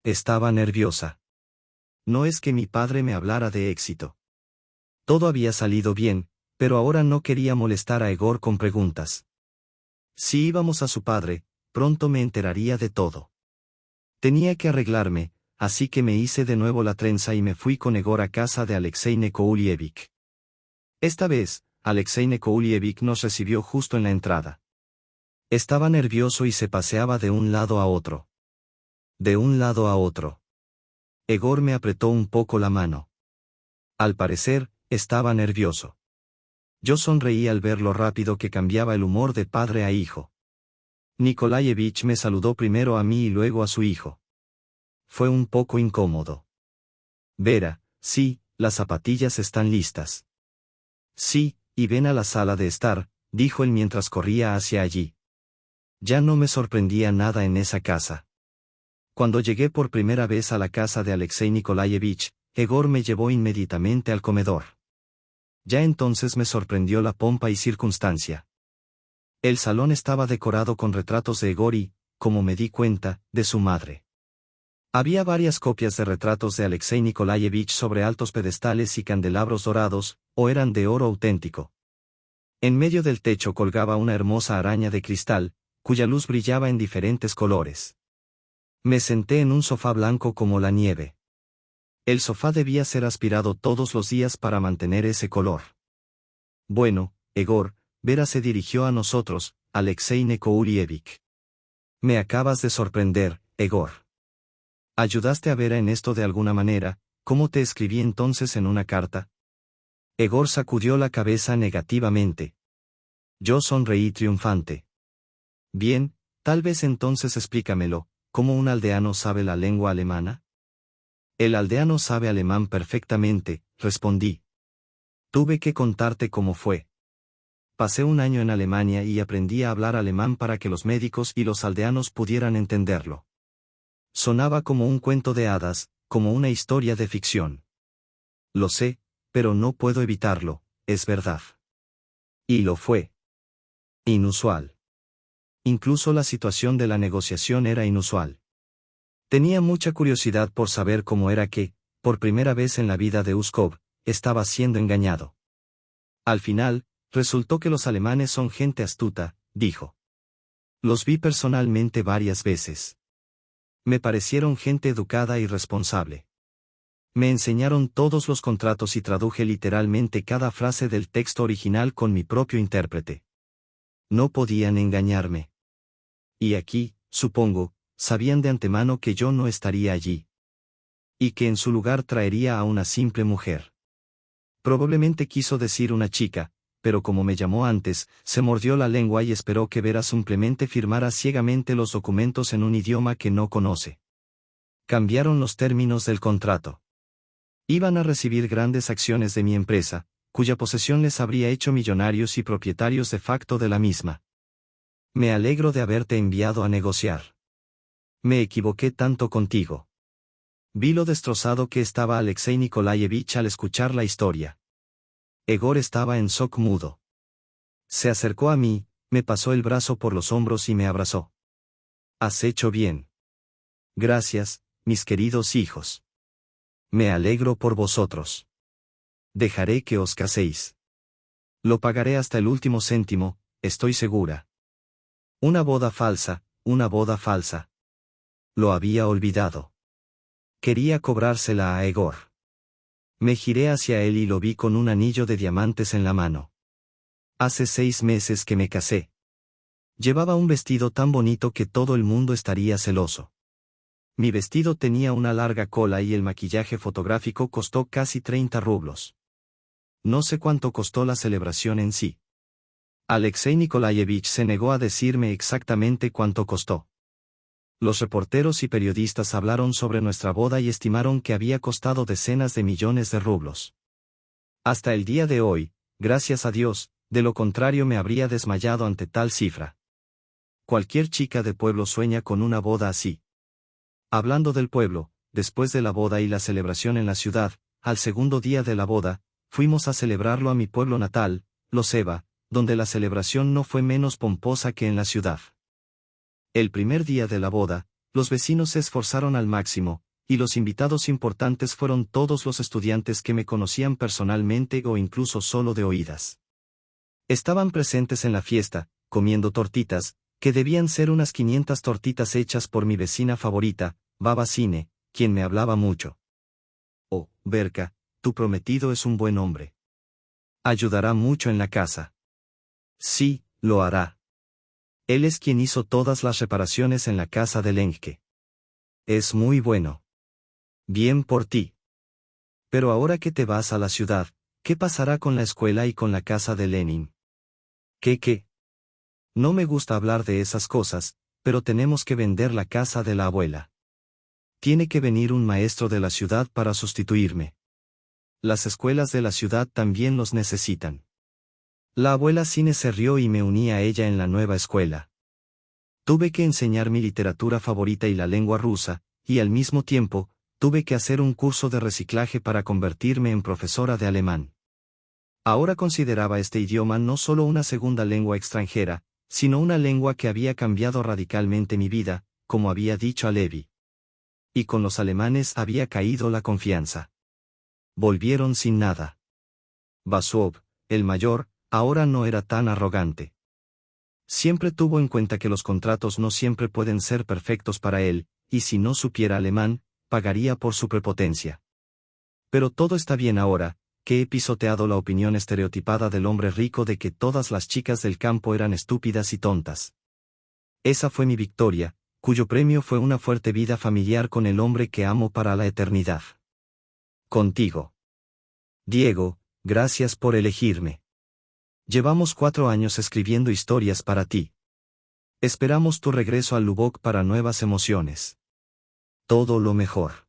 Estaba nerviosa. No es que mi padre me hablara de éxito. Todo había salido bien, pero ahora no quería molestar a Egor con preguntas. Si íbamos a su padre, pronto me enteraría de todo. Tenía que arreglarme, así que me hice de nuevo la trenza y me fui con Egor a casa de Alexei Nekoulievich. Esta vez, Alexei Nekoulievich nos recibió justo en la entrada. Estaba nervioso y se paseaba de un lado a otro. De un lado a otro. Egor me apretó un poco la mano. Al parecer, estaba nervioso. Yo sonreí al ver lo rápido que cambiaba el humor de padre a hijo. Nikolaevich me saludó primero a mí y luego a su hijo. Fue un poco incómodo. Vera, sí, las zapatillas están listas. Sí, y ven a la sala de estar, dijo él mientras corría hacia allí. Ya no me sorprendía nada en esa casa. Cuando llegué por primera vez a la casa de Alexei Nikolaevich, Egor me llevó inmediatamente al comedor. Ya entonces me sorprendió la pompa y circunstancia. El salón estaba decorado con retratos de Egor y, como me di cuenta, de su madre. Había varias copias de retratos de Alexei Nikolaevich sobre altos pedestales y candelabros dorados, o eran de oro auténtico. En medio del techo colgaba una hermosa araña de cristal, cuya luz brillaba en diferentes colores. Me senté en un sofá blanco como la nieve. El sofá debía ser aspirado todos los días para mantener ese color. Bueno, Egor, Vera se dirigió a nosotros, Alexei Nikolaevich. Me acabas de sorprender, Egor. ¿Ayudaste a Vera en esto de alguna manera? ¿Cómo te escribí entonces en una carta? Egor sacudió la cabeza negativamente. Yo sonreí triunfante. Bien, tal vez entonces explícamelo, ¿cómo un aldeano sabe la lengua alemana? El aldeano sabe alemán perfectamente, respondí. Tuve que contarte cómo fue. Pasé un año en Alemania y aprendí a hablar alemán para que los médicos y los aldeanos pudieran entenderlo. Sonaba como un cuento de hadas, como una historia de ficción. Lo sé, pero no puedo evitarlo, es verdad. Y lo fue. Inusual. Incluso la situación de la negociación era inusual. Tenía mucha curiosidad por saber cómo era que, por primera vez en la vida de Uskov, estaba siendo engañado. Al final, resultó que los alemanes son gente astuta, dijo. Los vi personalmente varias veces. Me parecieron gente educada y responsable. Me enseñaron todos los contratos y traduje literalmente cada frase del texto original con mi propio intérprete. No podían engañarme. Y aquí, supongo, sabían de antemano que yo no estaría allí. Y que en su lugar traería a una simple mujer. Probablemente quiso decir una chica, pero como me llamó antes, se mordió la lengua y esperó que Vera simplemente firmara ciegamente los documentos en un idioma que no conoce. Cambiaron los términos del contrato. Iban a recibir grandes acciones de mi empresa, cuya posesión les habría hecho millonarios y propietarios de facto de la misma. Me alegro de haberte enviado a negociar. Me equivoqué tanto contigo. Vi lo destrozado que estaba Alexei Nikolaevich al escuchar la historia. Egor estaba en shock mudo. Se acercó a mí, me pasó el brazo por los hombros y me abrazó. Has hecho bien. Gracias, mis queridos hijos. Me alegro por vosotros. Dejaré que os caséis. Lo pagaré hasta el último céntimo, estoy segura. Una boda falsa, una boda falsa. Lo había olvidado. Quería cobrársela a Egor. Me giré hacia él y lo vi con un anillo de diamantes en la mano. Hace 6 meses que me casé. Llevaba un vestido tan bonito que todo el mundo estaría celoso. Mi vestido tenía una larga cola y el maquillaje fotográfico costó casi 30 rublos. No sé cuánto costó la celebración en sí. Alexei Nikolaevich se negó a decirme exactamente cuánto costó. Los reporteros y periodistas hablaron sobre nuestra boda y estimaron que había costado decenas de millones de rublos. Hasta el día de hoy, gracias a Dios, de lo contrario me habría desmayado ante tal cifra. Cualquier chica de pueblo sueña con una boda así. Hablando del pueblo, después de la boda y la celebración en la ciudad, al segundo día de la boda, fuimos a celebrarlo a mi pueblo natal, Loseva, donde la celebración no fue menos pomposa que en la ciudad. El primer día de la boda, los vecinos se esforzaron al máximo, y los invitados importantes fueron todos los estudiantes que me conocían personalmente o incluso solo de oídas. Estaban presentes en la fiesta, comiendo tortitas, que debían ser unas 500 tortitas hechas por mi vecina favorita, Baba Sine, quien me hablaba mucho. Oh, Berka, tu prometido es un buen hombre. Ayudará mucho en la casa. Sí, lo hará. Él es quien hizo todas las reparaciones en la casa de Lenke. Es muy bueno. Bien por ti. Pero ahora que te vas a la ciudad, ¿qué pasará con la escuela y con la casa de Lenin? ¿Qué? No me gusta hablar de esas cosas, pero tenemos que vender la casa de la abuela. Tiene que venir un maestro de la ciudad para sustituirme. Las escuelas de la ciudad también los necesitan. La abuela Cine se rió y me uní a ella en la nueva escuela. Tuve que enseñar mi literatura favorita y la lengua rusa, y al mismo tiempo, tuve que hacer un curso de reciclaje para convertirme en profesora de alemán. Ahora consideraba este idioma no solo una segunda lengua extranjera, sino una lengua que había cambiado radicalmente mi vida, como había dicho a Levi. Y con los alemanes había caído la confianza. Volvieron sin nada. Vasuov, el mayor, ahora no era tan arrogante. Siempre tuvo en cuenta que los contratos no siempre pueden ser perfectos para él, y si no supiera alemán, pagaría por su prepotencia. Pero todo está bien ahora, que he pisoteado la opinión estereotipada del hombre rico de que todas las chicas del campo eran estúpidas y tontas. Esa fue mi victoria, cuyo premio fue una fuerte vida familiar con el hombre que amo para la eternidad. Contigo. Diego, gracias por elegirme. Llevamos 4 años escribiendo historias para ti. Esperamos tu regreso al Lubbock para nuevas emociones. Todo lo mejor.